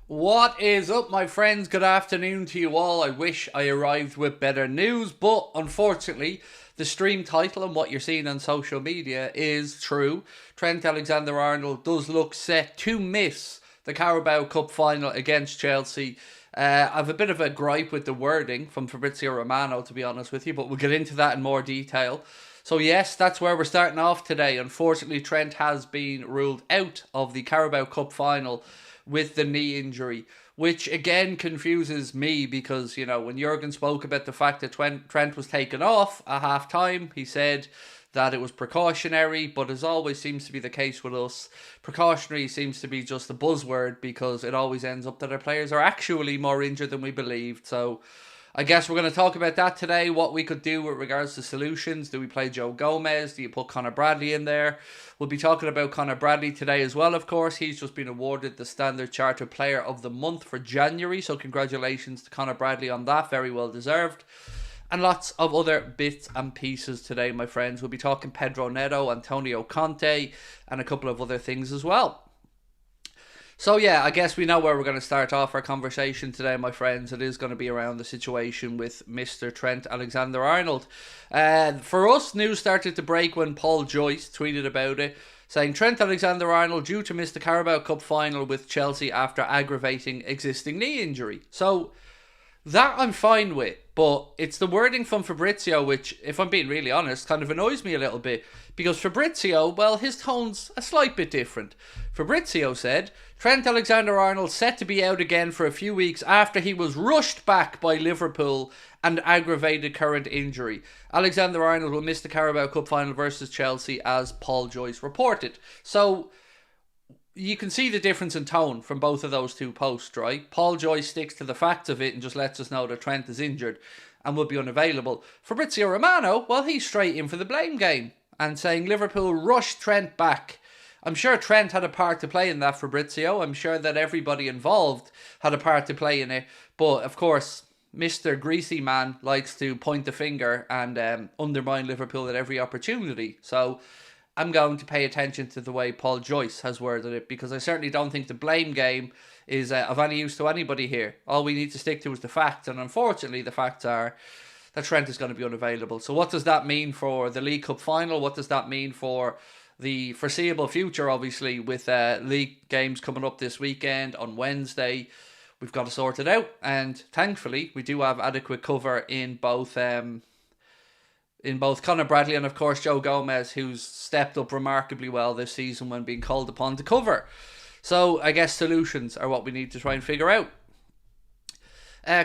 What is up, my friends? Good afternoon to you all. I wish I arrived with better news, but unfortunately, the stream title and what you're seeing on social media is true. Trent Alexander-Arnold does look set to miss the Carabao Cup final against Chelsea. I have a bit of a gripe with the wording from Fabrizio Romano, to be honest with you, but we'll get into that in more detail. So yes, that's where we're starting off today. Unfortunately, Trent has been ruled out of the Carabao Cup final with the knee injury, which again confuses me because, you know, when Jurgen spoke about the fact that Trent was taken off at half time, he said that it was precautionary, but as always seems to be the case with us, precautionary seems to be just a buzzword because it always ends up that our players are actually more injured than we believed. So I guess we're going to talk about that today, what we could do with regards to solutions. Do we play Joe Gomez? Do you put Connor Bradley in there? We'll be talking about Connor Bradley today as well, of course. He's just been awarded the Standard Chartered Player of the Month for January, so congratulations to Connor Bradley on that, very well deserved. And lots of other bits and pieces today, my friends. We'll be talking Pedro Neto, Antonio Conte, and a couple of other things as well. So yeah, I guess we know where we're going to start off our conversation today, my friends. It is going to be around the situation with Mr. Trent Alexander-Arnold. For us, news started to break when Paul Joyce tweeted about it, saying Trent Alexander-Arnold due to miss the Carabao Cup final with Chelsea after aggravating existing knee injury. So that I'm fine with, but it's the wording from Fabrizio which, if I'm being really honest, kind of annoys me a little bit. Because Fabrizio, well, his tone's a slight bit different. Fabrizio said, Trent Alexander-Arnold set to be out again for a few weeks after he was rushed back by Liverpool and aggravated current injury. Alexander-Arnold will miss the Carabao Cup final versus Chelsea, as Paul Joyce reported. So you can see the difference in tone from both of those two posts, right? Paul Joyce sticks to the facts of it and just lets us know that Trent is injured and will be unavailable. Fabrizio Romano, well, he's straight in for the blame game and saying Liverpool rushed Trent back. I'm sure Trent had a part to play in that, Fabrizio. I'm sure that everybody involved had a part to play in it. But, of course, Mr. Greasy Man likes to point the finger and undermine Liverpool at every opportunity. So I'm going to pay attention to the way Paul Joyce has worded it, because I certainly don't think the blame game is of any use to anybody here. All we need to stick to is the facts, and unfortunately the facts are that Trent is going to be unavailable. So what does that mean for the League Cup final? What does that mean for the foreseeable future, obviously, with league games coming up this weekend on Wednesday? We've got to sort it out, and thankfully we do have adequate cover in both Connor Bradley and, of course, Joe Gomez, who's stepped up remarkably well this season when being called upon to cover. So I guess solutions are what we need to try and figure out.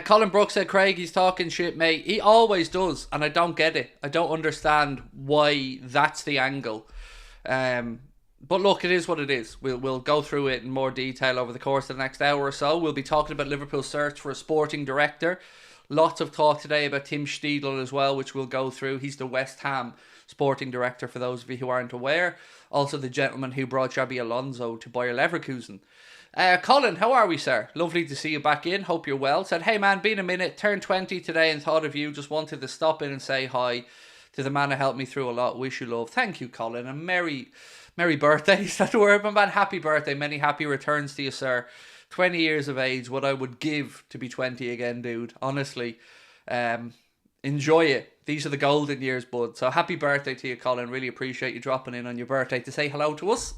Colin Brooks said, Craig, he's talking shit, mate. He always does, and I don't get it. I don't understand why that's the angle. But look, it is what it is. We'll go through it in more detail over the course of the next hour or so. We'll be talking about Liverpool's search for a sporting director. Lots of talk today about Tim Steidl as well, which we'll go through. He's the West Ham sporting director, for those of you who aren't aware. Also the gentleman who brought Xabi Alonso to Bayer Leverkusen. Colin, how are we, sir? Lovely to see you back in. Hope you're well. Said, hey man, been a minute. Turned 20 today and thought of you. Just wanted to stop in and say hi to the man who helped me through a lot. Wish you love. Thank you, Colin. And merry birthday. Is that the word, my man? Happy birthday. Many happy returns to you, sir. 20 years of age, what I would give to be 20 again, dude. Honestly, enjoy it. These are the golden years, bud. So happy birthday to you, Colin. Really appreciate you dropping in on your birthday to say hello to us.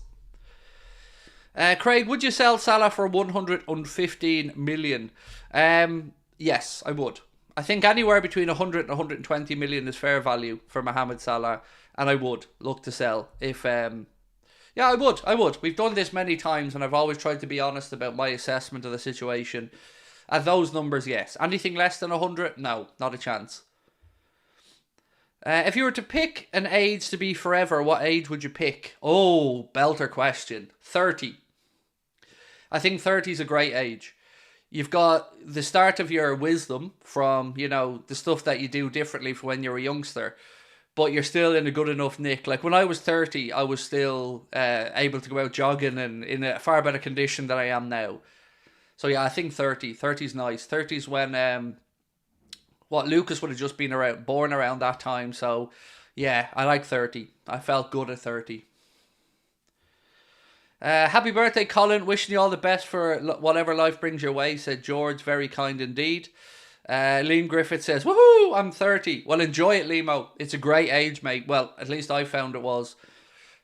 Craig, would you sell Salah for 115 million? Yes, I would. I think anywhere between 100 and 120 million is fair value for Mohamed Salah, and I would look to sell if yeah, I would. We've done this many times, and I've always tried to be honest about my assessment of the situation. At those numbers, yes. Anything less than 100? No, not a chance. If you were to pick an age to be forever, what age would you pick? Oh, belter question. 30. I think 30 is a great age. You've got the start of your wisdom from, you know, the stuff that you do differently from when you're a youngster. But you're still in a good enough nick. Like when I was 30, I was still able to go out jogging and in a far better condition than I am now. So yeah, I think 30. 30 is nice. 30 is when Lucas would have just been born around that time. So yeah, I like 30. I felt good at 30. Happy birthday, Colin. Wishing you all the best for whatever life brings your way, said George. Very kind indeed. Liam Griffith says, woohoo, I'm 30. Well, enjoy it, Limo. It's a great age, mate. Well, at least I found it was.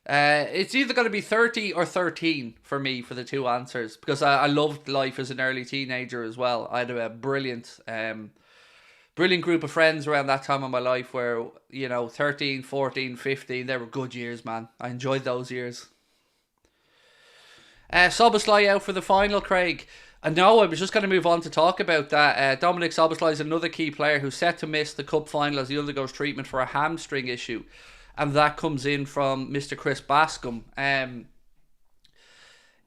It's either going to be 30 or 13 for me for the two answers, because I loved life as an early teenager as well. I had a brilliant group of friends around that time of my life where, 13, 14, 15, they were good years, man. I enjoyed those years. Szoboszlai out for the final, Craig. No, I was just going to move on to talk about that. Dominik Szoboszlai is another key player who's set to miss the cup final as he undergoes treatment for a hamstring issue. And that comes in from Mr. Chris Bascom.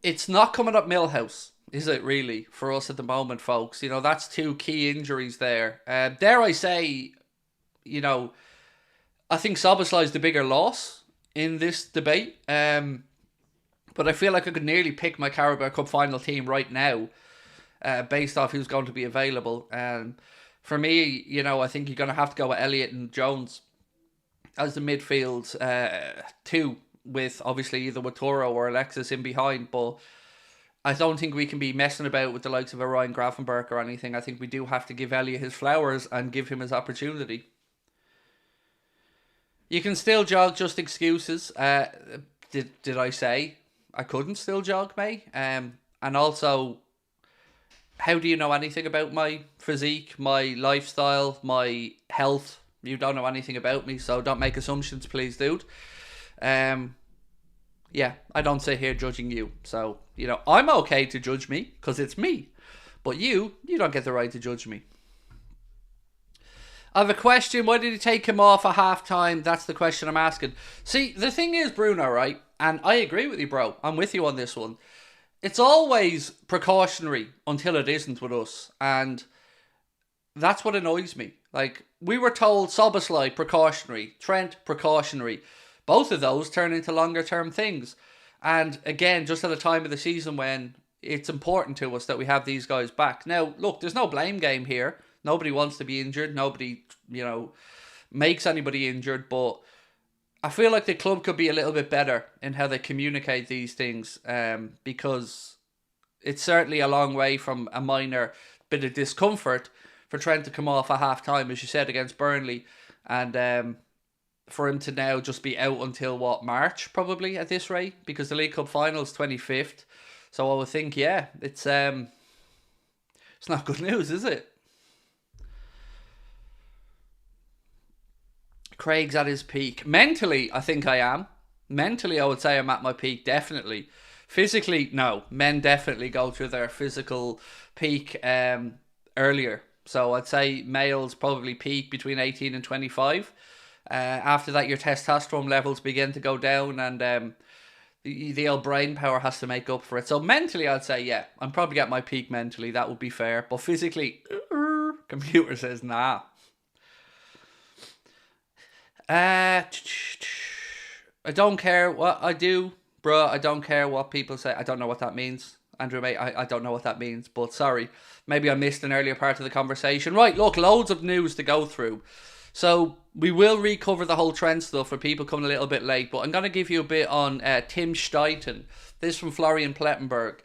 It's not coming up Millhouse, is it really, for us at the moment, folks? That's two key injuries there. Dare I say, I think Szoboszlai is the bigger loss in this debate. But I feel like I could nearly pick my Carabao Cup final team right now, based off who's going to be available. For me, I think you're going to have to go with Elliott and Jones as the midfield two, with obviously either Watoro or Alexis in behind. But I don't think we can be messing about with the likes of a Ryan Gravenberch or anything. I think we do have to give Elliott his flowers and give him his opportunity. You can still jog, just excuses. Did I say I couldn't still jog, mate? And also, how do you know anything about my physique, my lifestyle, my health? You don't know anything about me, so don't make assumptions, please, dude. Yeah, I don't sit here judging you. So, I'm okay to judge me, because it's me. But you don't get the right to judge me. I have a question. Why did he take him off at half-time? That's the question I'm asking. See, the thing is, Bruno, right? And I agree with you, bro. I'm with you on this one. It's always precautionary until it isn't with us. And that's what annoys me. Like, we were told Szoboszlai, precautionary. Trent, precautionary. Both of those turn into longer term things. And again, just at a time of the season when it's important to us that we have these guys back. Now, look, there's no blame game here. Nobody wants to be injured. Nobody, makes anybody injured. But I feel like the club could be a little bit better in how they communicate these things. Because it's certainly a long way from a minor bit of discomfort for Trent to come off at half-time, as you said, against Burnley. And for him to now just be out until, March, probably, at this rate? Because the League Cup final is 25th. So I would think, it's not good news, is it? Craig's at his peak. Mentally, I think I am. Mentally, I would say I'm at my peak, definitely. Physically, no. Men definitely go through their physical peak earlier. So I'd say males probably peak between 18 and 25. After that, your testosterone levels begin to go down, and the old brain power has to make up for it. So mentally, I'd say, I'm probably at my peak mentally. That would be fair. But physically, computer says nah. I don't care what I do, bro. I don't care what people say. I don't know what that means, Andrew, mate. I don't know what that means, but sorry. Maybe I missed an earlier part of the conversation. Right, look, loads of news to go through. So we will recover the whole Trent stuff for people coming a little bit late, but I'm going to give you a bit on Tim Steiten. This from Florian Plettenberg.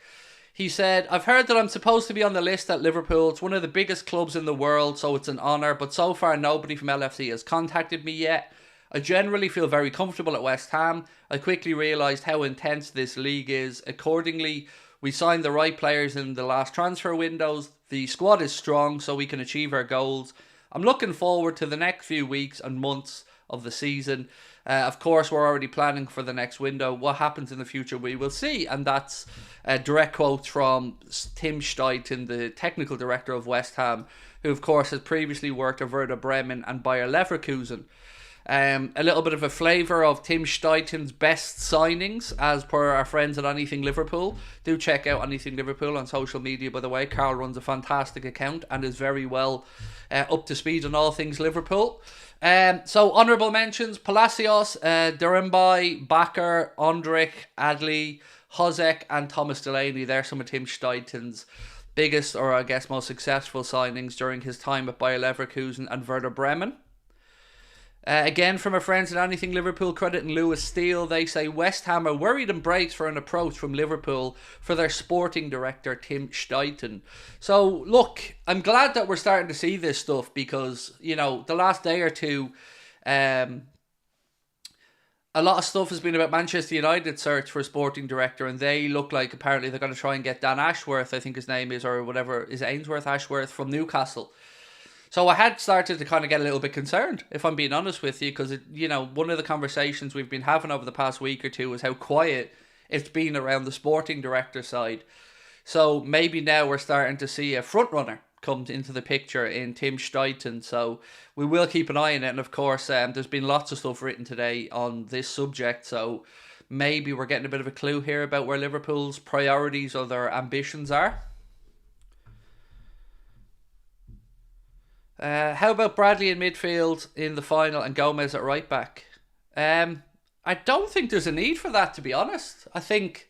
He said, I've heard that I'm supposed to be on the list at Liverpool. It's one of the biggest clubs in the world, so it's an honour. But so far, nobody from LFC has contacted me yet. I generally feel very comfortable at West Ham. I quickly realised how intense this league is. Accordingly, we signed the right players in the last transfer windows. The squad is strong, so we can achieve our goals. I'm looking forward to the next few weeks and months of the season. Of course, we're already planning for the next window. What happens in the future, we will see. And that's a direct quote from Tim Steiten, the technical director of West Ham, who, of course, has previously worked at Werder Bremen and Bayer Leverkusen. A little bit of a flavour of Tim Steiten's best signings, as per our friends at Anything Liverpool. Do check out Anything Liverpool on social media, by the way. Carl runs a fantastic account and is very well up to speed on all things Liverpool. So, honourable mentions: Palacios, Durenbai, Bakker, Ondrich, Adley, Hozek and Thomas Delaney. They're some of Tim Steiten's biggest, or I guess most successful signings during his time at Bayer Leverkusen and Werder Bremen. Again, from our friends at Anything Liverpool, crediting Lewis Steele, they say West Ham are worried and braced for an approach from Liverpool for their sporting director, Tim Steidten. So, look, I'm glad that we're starting to see this stuff because, you know, the last day or two, a lot of stuff has been about Manchester United's search for a sporting director, and they look like apparently they're going to try and get Dan Ashworth, I think his name is, or whatever, is Ainsworth Ashworth from Newcastle. So I had started to kind of get a little bit concerned, if I'm being honest with you, because, you know, one of the conversations we've been having over the past week or two is how quiet it's been around the sporting director side. So maybe now we're starting to see a front runner come into the picture in Tim Steidten. So we will keep an eye on it. And of course, there's been lots of stuff written today on this subject. So maybe we're getting a bit of a clue here about where Liverpool's priorities or their ambitions are. How about Bradley in midfield in the final and Gomez at right back? I don't think there's a need for that, to be honest. I think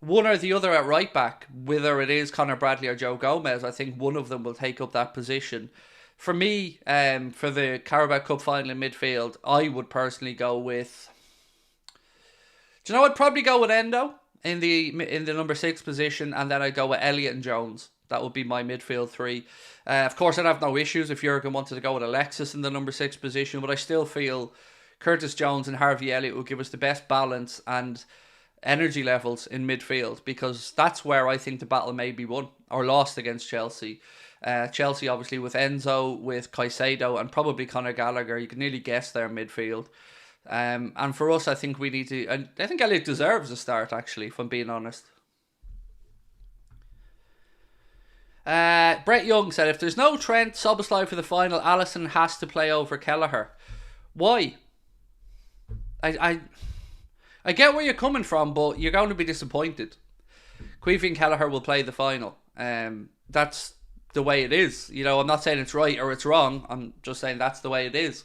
one or the other at right back, whether it is Conor Bradley or Joe Gomez, I think one of them will take up that position. For me, for the Carabao Cup final in midfield, I would personally go with... Do you know, I'd probably go with Endo in the number 6 position, and then I'd go with Elliott and Jones. That would be my midfield three. Of course, I'd have no issues if Jurgen wanted to go with Alexis in the number 6 position, but I still feel Curtis Jones and Harvey Elliott will give us the best balance and energy levels in midfield, because that's where I think the battle may be won or lost against Chelsea. Chelsea, obviously, with Enzo, with Caicedo, and probably Conor Gallagher. You can nearly guess their midfield. And for us, I think we need to... And I think Elliott deserves a start, actually, if I'm being honest. Brett Young said, if there's no Trent Szoboszlai for the final, Alisson has to play over Kelleher. Why? I get where you're coming from, but you're going to be disappointed. Queevy and Kelleher will play the final. That's the way it is. You know, I'm not saying it's right or it's wrong. I'm just saying that's the way it is.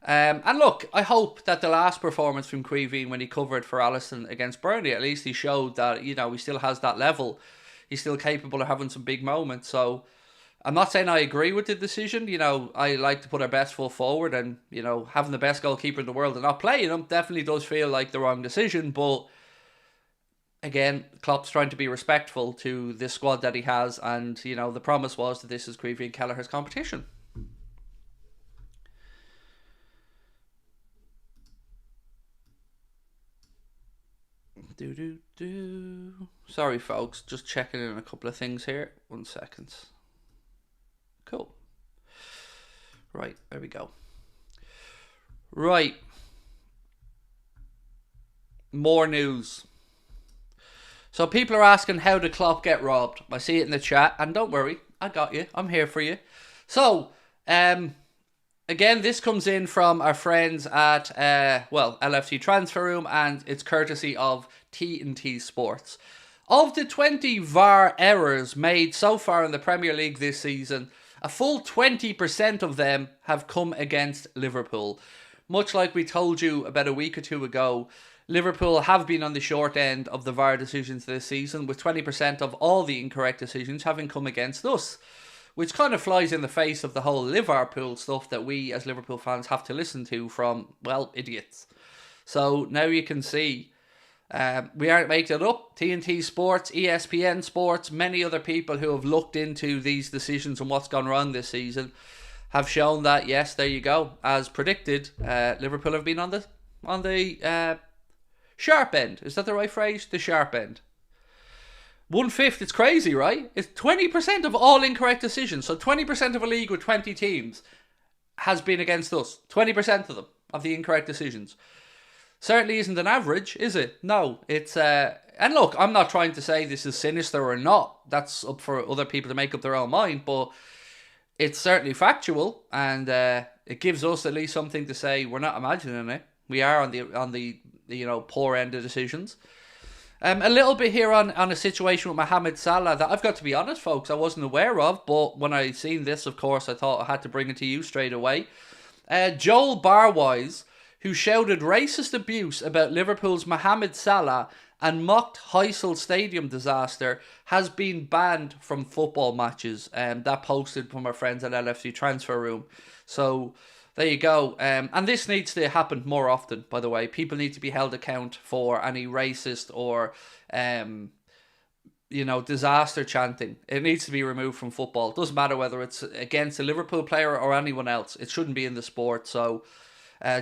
And look, I hope that the last performance from Queevy when he covered for Alisson against Burnley, at least he showed that, you know, he still has that level. He's still capable of having some big moments. So I'm not saying I agree with the decision. You know, I like to put our best foot forward, and, you know, having the best goalkeeper in the world and not playing him definitely does feel like the wrong decision. But again, Klopp's trying to be respectful to this squad that he has, and, you know, the promise was that this is Queevy and Kelleher's competition. Sorry, folks, just checking in a couple of things here. 1 second. Cool. Right, there we go. Right. More news. So people are asking, how did Klopp get robbed? I see it in the chat, and don't worry, I got you. I'm here for you. So, again, this comes in from our friends at, LFC Transfer Room, and it's courtesy of T&T Sports. Of the 20 VAR errors made so far in the Premier League this season, a full 20% of them have come against Liverpool. Much like we told you about a week or two ago, Liverpool have been on the short end of the VAR decisions this season, with 20% of all the incorrect decisions having come against us, which kind of flies in the face of the whole Liverpool stuff that we as Liverpool fans have to listen to from, well, idiots. So now you can see, we aren't making it up. TNT Sports, ESPN Sports, many other people who have looked into these decisions and what's gone wrong this season have shown that, yes, there you go. As predicted, Liverpool have been on the sharp end. Is that the right phrase? The sharp end. 1/5, it's crazy, right? It's 20% of all incorrect decisions. So 20% of a league with 20 teams has been against us. 20% of them, of the incorrect decisions. Certainly isn't an average, is it? No, it's... and look, I'm not trying to say this is sinister or not. That's up for other people to make up their own mind, but it's certainly factual, and it gives us at least something to say. We're not imagining it. We are on the poor end of decisions. A little bit here on a situation with Mohamed Salah that I've got to be honest, folks, I wasn't aware of, but when I seen this, of course, I thought I had to bring it to you straight away. Joel Barwise, who shouted racist abuse about Liverpool's Mohamed Salah and mocked Heysel Stadium disaster, has been banned from football matches. That posted from our friends at LFC Transfer Room. So There you go. And this needs to happen more often, by the way. People need to be held account for any racist or, disaster chanting. It needs to be removed from football. It doesn't matter whether it's against a Liverpool player or anyone else. It shouldn't be in the sport. So,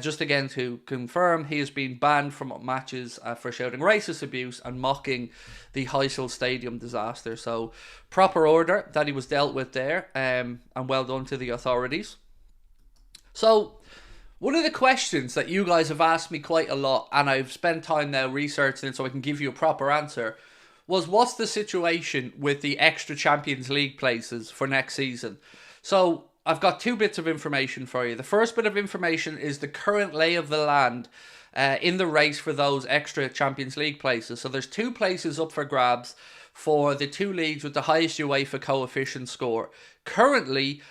just again to confirm, he has been banned from matches for shouting racist abuse and mocking the Heysel Stadium disaster. So, proper order that he was dealt with there, and well done to the authorities. So, one of the questions that you guys have asked me quite a lot, and I've spent time now researching it so I can give you a proper answer, was what's the situation with the extra Champions League places for next season? So, I've got two bits of information for you. The first bit of information is the current lay of the land in the race for those extra Champions League places. So, there's two places up for grabs for the two leagues with the highest UEFA coefficient score. Currently,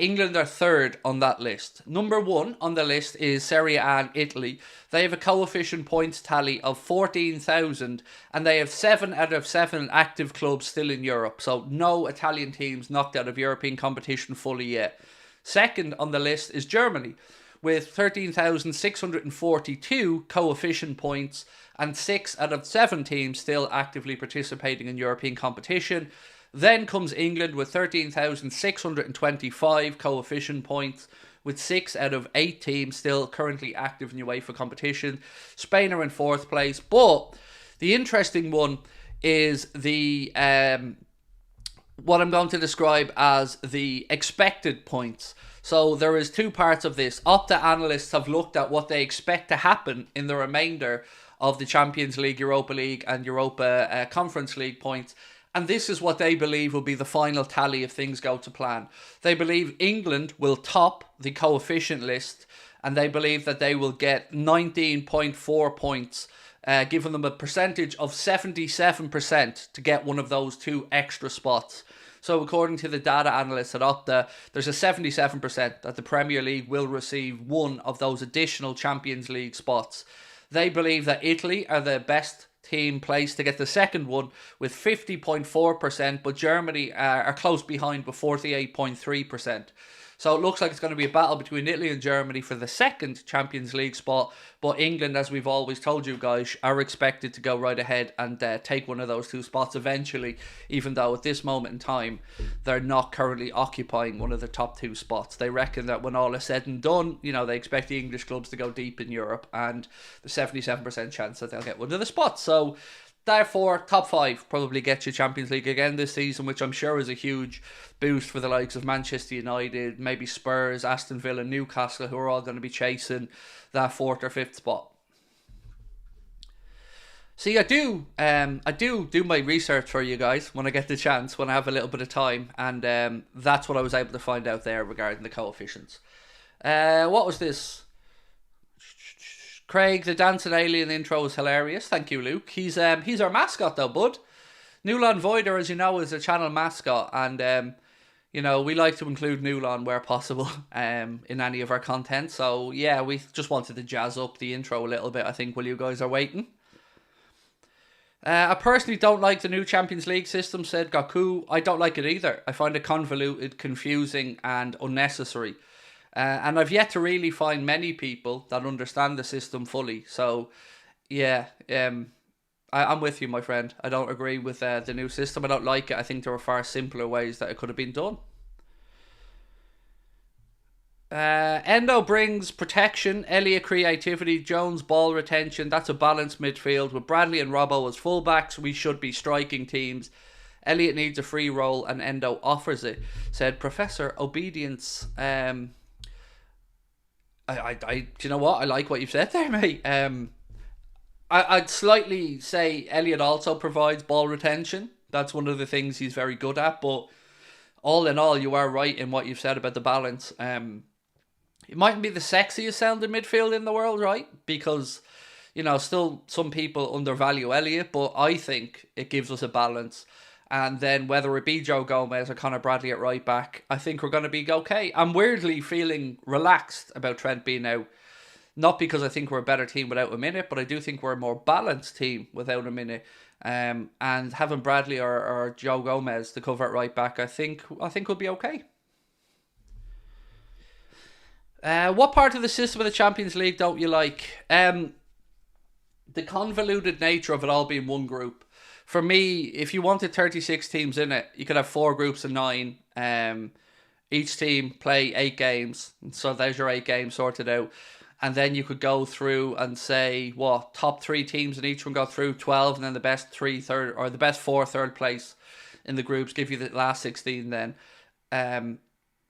England are third on that list. Number one on the list is Serie A in Italy. They have a coefficient points tally of 14,000 and they have 7 out of 7 active clubs still in Europe. So no Italian teams knocked out of European competition fully yet. Second on the list is Germany with 13,642 coefficient points and 6 out of 7 teams still actively participating in European competition. Then comes England with 13,625 coefficient points, with 6 out of 8 teams still currently active in UEFA competition. Spain are in 4th place, but the interesting one is the what I'm going to describe as the expected points. So there is two parts of this. Opta analysts have looked at what they expect to happen in the remainder of the Champions League, Europa League and Europa Conference League points. And this is what they believe will be the final tally if things go to plan. They believe England will top the coefficient list, and they believe that they will get 19.4 points, giving them a percentage of 77% to get one of those two extra spots. So according to the data analysts at Opta, there's a 77% that the Premier League will receive one of those additional Champions League spots. They believe that Italy are the best team placed to get the second one with 50.4%, but Germany are close behind with 48.3%. So it looks like it's going to be a battle between Italy and Germany for the second Champions League spot, but England, as we've always told you guys, are expected to go right ahead and take one of those two spots eventually, even though at this moment in time they're not currently occupying one of the top two spots. They reckon that when all is said and done, they expect the English clubs to go deep in Europe, and the 77% chance that they'll get one of the spots. So therefore, top 5 probably gets you Champions League again this season, which I'm sure is a huge boost for the likes of Manchester United, maybe Spurs, Aston Villa, Newcastle, who are all going to be chasing that 4th or 5th spot. See, I do my research for you guys when I get the chance, when I have a little bit of time, and that's what I was able to find out there regarding the coefficients. What was this? Craig, the dancing alien intro was hilarious. Thank you, Luke. He's our mascot though, bud. Newland Voider, as you know, is a channel mascot, and we like to include Newland where possible in any of our content. So yeah, we just wanted to jazz up the intro a little bit, I think, while you guys are waiting. I personally don't like the new Champions League system, said Gaku. I don't like it either. I find it convoluted, confusing and unnecessary. And I've yet to really find many people that understand the system fully. So, yeah, I'm with you, my friend. I don't agree with the new system. I don't like it. I think there are far simpler ways that it could have been done. Endo brings protection, Elliott creativity, Jones ball retention. That's a balanced midfield. With Bradley and Robbo as fullbacks, we should be striking teams. Elliott needs a free role and Endo offers it, said Professor Obedience. Do you know what? I like what you've said there, mate. I'd slightly say Elliott also provides ball retention. That's one of the things he's very good at. But all in all, you are right in what you've said about the balance. It mightn't be the sexiest sounding midfield in the world, right? Because, still some people undervalue Elliott, but I think it gives us a balance. And then whether it be Joe Gomez or Conor Bradley at right back, I think we're going to be okay. I'm weirdly feeling relaxed about Trent being out. Not because I think we're a better team without him in it, but I do think we're a more balanced team without him in it. And having Bradley or Joe Gomez to cover at right back, I think we'll be okay. What part of the system of the Champions League don't you like? The convoluted nature of it all being one group. For me, if you wanted 36 teams in it, you could have 4 groups of 9. Each team play 8 games. So there's your 8 games sorted out. And then you could go through and say, what, top 3 teams in each one go through 12, and then the best 3 third, or the best 4 third place in the groups give you the last 16 then.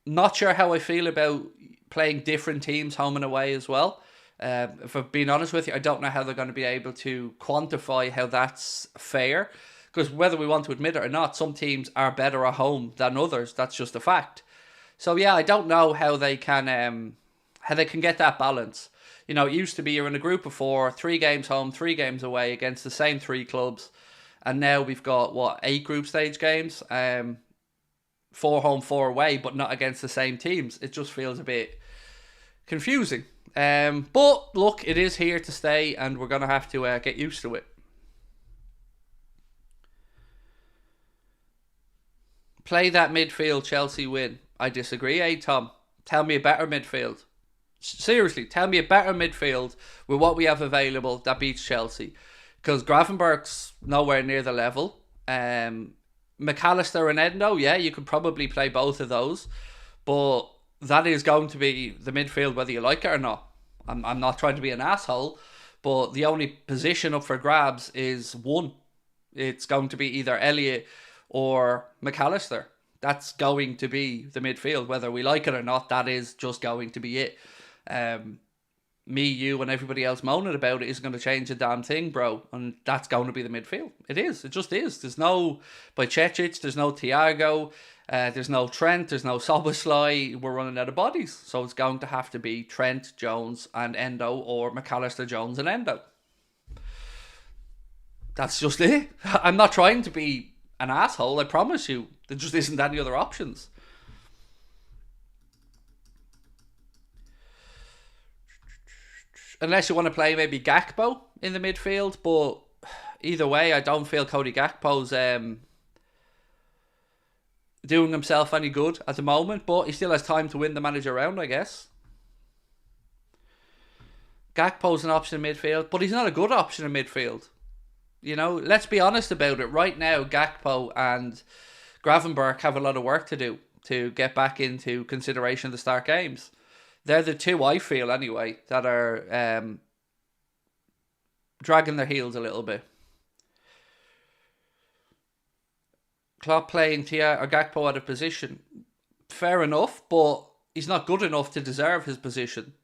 Not sure how I feel about playing different teams home and away as well. If I've been honest with you, I don't know how they're going to be able to quantify how that's fair. Because whether we want to admit it or not, some teams are better at home than others. That's just a fact. So yeah, I don't know how they can get that balance. You know, it used to be you're in a group of 4, 3 games home, 3 games away against the same 3 clubs. And now we've got, 8 group stage games? 4 home, 4 away, but not against the same teams. It just feels a bit confusing. But look, it is here to stay, and we're going to have to get used to it. Play that midfield, Chelsea win. I disagree, Tom. Tell me a better midfield. Seriously, tell me a better midfield with what we have available that beats Chelsea. Because Gravenberch's nowhere near the level. McAllister and Endo, yeah, you could probably play both of those. But that is going to be the midfield whether you like it or not. I'm not trying to be an asshole, but the only position up for grabs is one. It's going to be either Elliott or McAllister. That's going to be the midfield. Whether we like it or not, that is just going to be it. Me, you, and everybody else moaning about it isn't going to change a damn thing, bro. And that's going to be the midfield. It is. It just is. There's no Bajcetic, there's no Thiago, there's no Trent, there's no Szoboszlai. We're running out of bodies. So it's going to have to be Trent, Jones, and Endo, or McAllister, Jones, and Endo. That's just it. I'm not trying to be an asshole, I promise you. There just isn't any other options. Unless you want to play maybe Gakpo in the midfield, but either way, I don't feel Cody Gakpo's doing himself any good at the moment, but he still has time to win the manager round, I guess. Gakpo's an option in midfield, but he's not a good option in midfield. You know, let's be honest about it. Right now, Gakpo and Gravenberch have a lot of work to do to get back into consideration to start games. They're the 2, I feel anyway, that are dragging their heels a little bit. Klopp playing Gakpo out of position. Fair enough, but he's not good enough to deserve his position.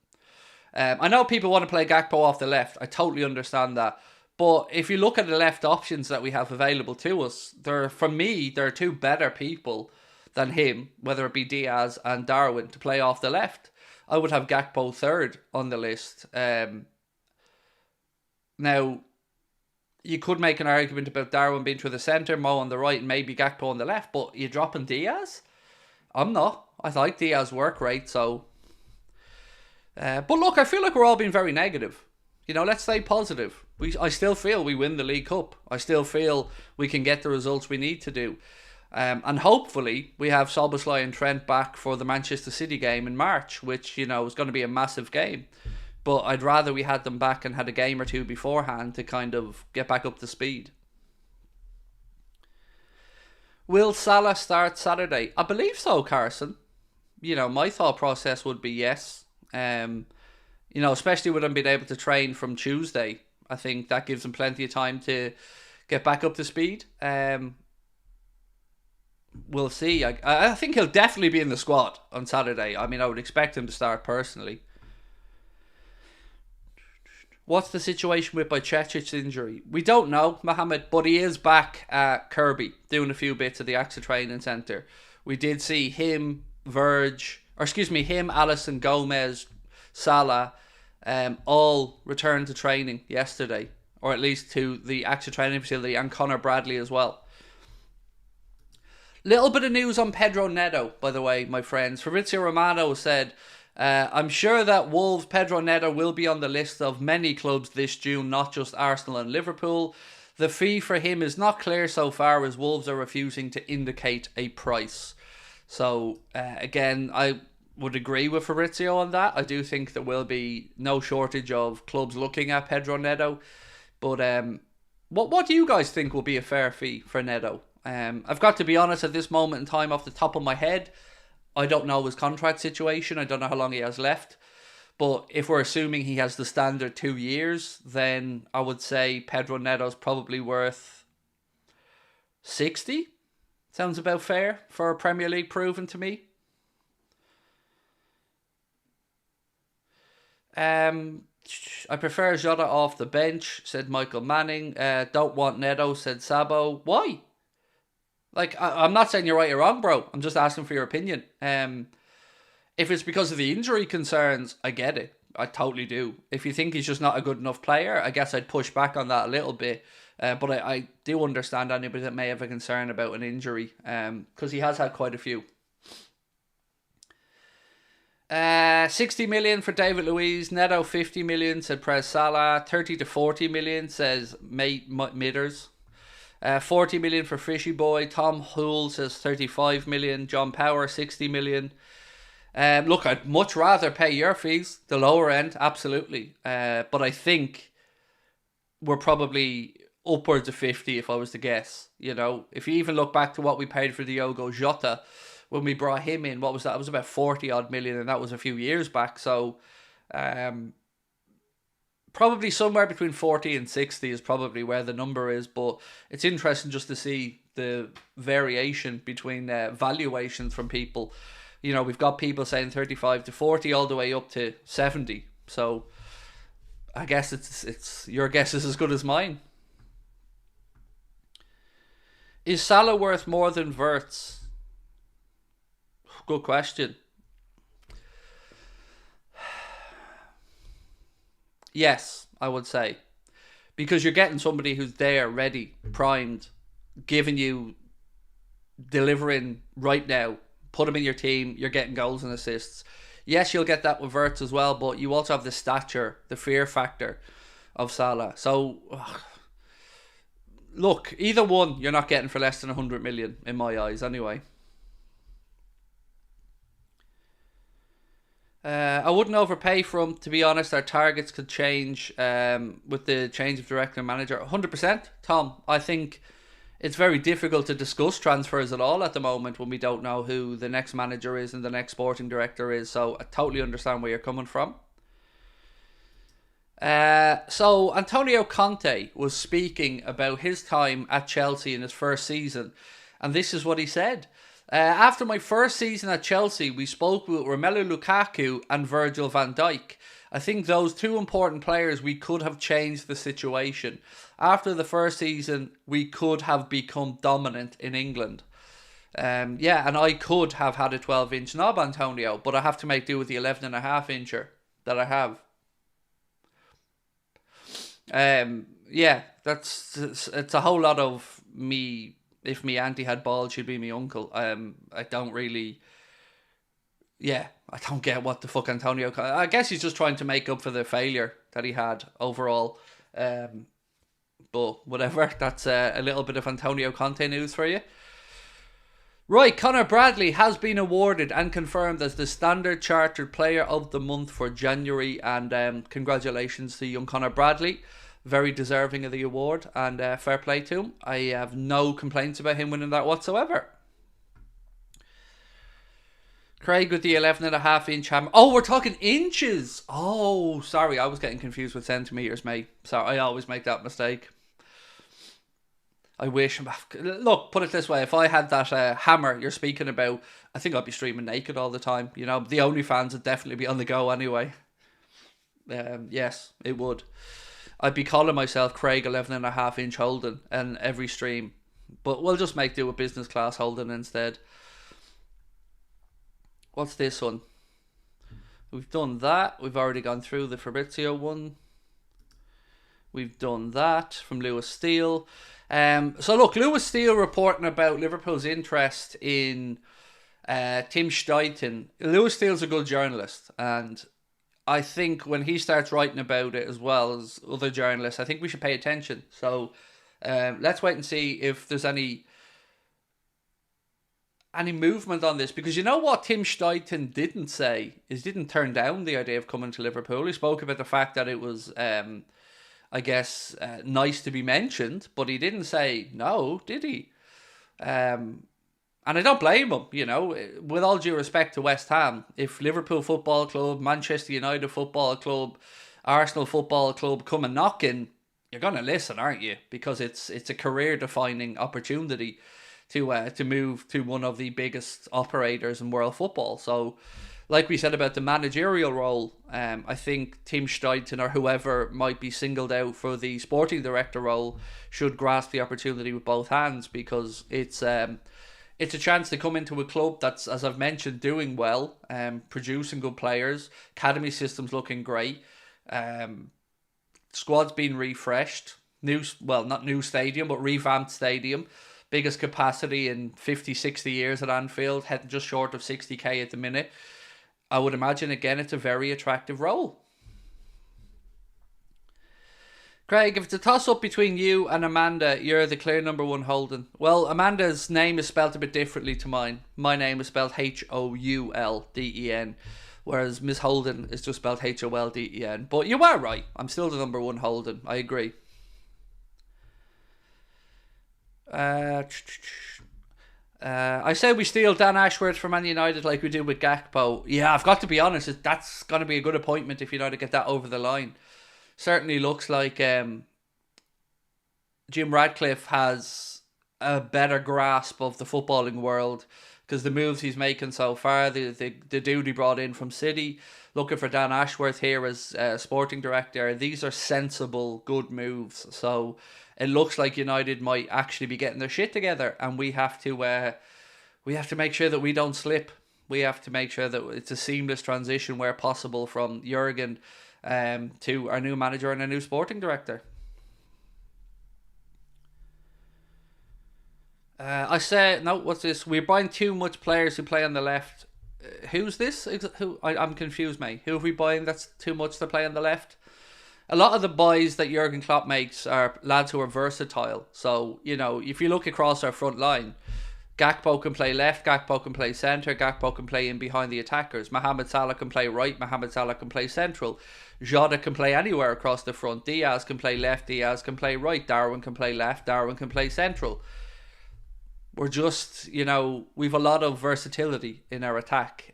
I know people want to play Gakpo off the left. I totally understand that. But if you look at the left options that we have available to us, for me, there are 2 better people than him, whether it be Diaz and Darwin, to play off the left. I would have Gakpo 3rd on the list. Now, you could make an argument about Darwin being to the centre, Mo on the right, and maybe Gakpo on the left, but you're dropping Diaz? I'm not. I like Diaz's work rate, so... but look, I feel like we're all being very negative. You know, let's stay positive. I still feel we win the League Cup. I still feel we can get the results we need to do. And hopefully we have Szoboszlai and Trent back for the Manchester City game in March, which, you know, is going to be a massive game. But I'd rather we had them back and had a game or 2 beforehand to kind of get back up to speed. Will Salah start Saturday? I believe so, Carson. You know, my thought process would be yes. You know, especially with him being able to train from Tuesday. I think that gives him plenty of time to get back up to speed. We'll see. I think he'll definitely be in the squad on Saturday. I mean, I would expect him to start personally. What's the situation with Bajcetic's injury? We don't know, Mohammed, but he is back at Kirby doing a few bits at the AXA Training Centre. We did see him, Alisson, Gomez, Salah, all returned to training yesterday, or at least to the AXA Training Facility, and Connor Bradley as well. Little bit of news on Pedro Neto, by the way, my friends. Fabrizio Romano said... I'm sure that Wolves' Pedro Neto will be on the list of many clubs this June, not just Arsenal and Liverpool. The fee for him is not clear so far, as Wolves are refusing to indicate a price. So, again, would agree with Fabrizio on that. I do think there will be no shortage of clubs looking at Pedro Neto. But what do you guys think will be a fair fee for Neto? I've got to be honest, at this moment in time, off the top of my head, I don't know his contract situation. I don't know how long he has left. But if we're assuming he has the standard 2 years, then I would say Pedro Neto's probably worth 60. Sounds about fair for a Premier League proven to me. I prefer Jota off the bench, said Michael Manning. Don't want Neto, said Sabo. Why? Like, I'm not saying you're right or wrong, bro. I'm just asking for your opinion. If it's because of the injury concerns, I get it. I totally do. If you think he's just not a good enough player, I guess I'd push back on that a little bit. But I do understand anybody that may have a concern about an injury, because he has had quite a few. 60 million for David Luiz. Neto 50 million, said Prez Salah. 30 to 40 million, says Mate Midders. 40 million for Fishy Boy. Tom Houle says 35 million. John Power 60 million. Look, I'd much rather pay your fees, the lower end, absolutely. But I think we're probably upwards of 50 if I was to guess. You know, if you even look back to what we paid for Diogo Jota when we brought him in, what was that? It was about 40 odd million, and that was a few years back. So, probably somewhere between 40 and 60 is probably where the number is. But it's interesting just to see the variation between valuations from people. You know, we've got people saying 35 to 40 all the way up to 70. So I guess it's your guess is as good as mine. Is Salah worth more than Wirtz? Good question. Yes, I would say. Because you're getting somebody who's there, ready, primed, giving you, delivering right now. Put him in your team, you're getting goals and assists. Yes, you'll get that with Wirtz as well, but you also have the stature, the fear factor of Salah. So, look, either one you're not getting for less than 100 million, in my eyes, anyway. I wouldn't overpay for him, to be honest. Our targets could change with the change of director and manager. 100%, Tom. I think it's very difficult to discuss transfers at all at the moment when we don't know who the next manager is and the next sporting director is. So I totally understand where you're coming from. So Antonio Conte was speaking about his time at Chelsea in his first season. And this is what he said. After my first season at Chelsea, we spoke with Romelu Lukaku and Virgil van Dijk. I think those two important players, we could have changed the situation. After the first season, we could have become dominant in England. Yeah, and I could have had a 12-inch knob, Antonio, but I have to make do with the 11.5-incher that I have. Yeah, it's a whole lot of me. If me auntie had balls, she'd be me uncle. I don't really. Yeah, I don't get what the fuck Antonio. I guess he's just trying to make up for the failure that he had overall. But whatever, that's a little bit of Antonio Conte news for you. Right, Conor Bradley has been awarded and confirmed as the Standard Chartered Player of the Month for January, and congratulations to young Conor Bradley. Very deserving of the award, and fair play to him. I have no complaints about him winning that whatsoever. Craig with the 11.5-inch hammer. Oh, we're talking inches. Oh, sorry, I was getting confused with centimetres, mate. Sorry, I always make that mistake. I wish. Look, put it this way. If I had that hammer you're speaking about, I think I'd be streaming naked all the time. You know, the OnlyFans would definitely be on the go anyway. Yes, it would. I'd be calling myself Craig 11.5-inch Houlden in every stream. But we'll just make do with business class Houlden instead. What's this one? We've done that. We've already gone through the Fabrizio one. We've done that from Lewis Steele. So look, Lewis Steele reporting about Liverpool's interest in Tim Steidten. Lewis Steele's a good journalist, and I think when he starts writing about it as well as other journalists, I think we should pay attention. So let's wait and see if there's any any movement on this? Because you know what Tim Steidten didn't say is didn't turn down the idea of coming to Liverpool. He spoke about the fact that it was, I guess, nice to be mentioned, but he didn't say no, did he? And I don't blame him, you know, with all due respect to West Ham. If Liverpool Football Club, Manchester United Football Club, Arsenal Football Club come and knocking, you're going to listen, aren't you? Because it's a career-defining opportunity to move to one of the biggest operators in world football. So, like we said about the managerial role, I think Tim Steidten or whoever might be singled out for the sporting director role should grasp the opportunity with both hands, because it's a chance to come into a club that's, as I've mentioned, doing well, producing good players, academy system's looking great, squad's been refreshed, not new stadium, but revamped stadium, biggest capacity in 50, 60 years at Anfield, heading just short of 60k at the minute. I would imagine, again, it's a very attractive role. Craig, if it's a toss-up between you and Amanda, you're the clear number one Houlden. Well, Amanda's name is spelled a bit differently to mine. My name is spelled Houlden, whereas Miss Houlden is just spelled Holden. But you are right. I'm still the number one Houlden. I agree. I say we steal Dan Ashworth from Man United like we did with Gakpo. Yeah, I've got to be honest, that's going to be a good appointment if you know to get that over the line. Certainly looks like Jim Radcliffe has a better grasp of the footballing world, because the moves he's making so far, the dude he brought in from City, looking for Dan Ashworth here as sporting director, these are sensible, good moves. So it looks like United might actually be getting their shit together, and we have to make sure that we don't slip. We have to make sure that it's a seamless transition where possible from Jurgen to our new manager and a new sporting director. I say, no, what's this? We're buying too much players who play on the left. Who's this? I'm confused, mate. Who are we buying that's too much to play on the left? A lot of the buys that Jurgen Klopp makes are lads who are versatile. So, you know, if you look across our front line, Gakpo can play left, Gakpo can play centre, Gakpo can play in behind the attackers. Mohamed Salah can play right, Mohamed Salah can play central. Jota can play anywhere across the front. Diaz can play left, Diaz can play right. Darwin can play left, Darwin can play central. We're just, you know, we've a lot of versatility in our attack.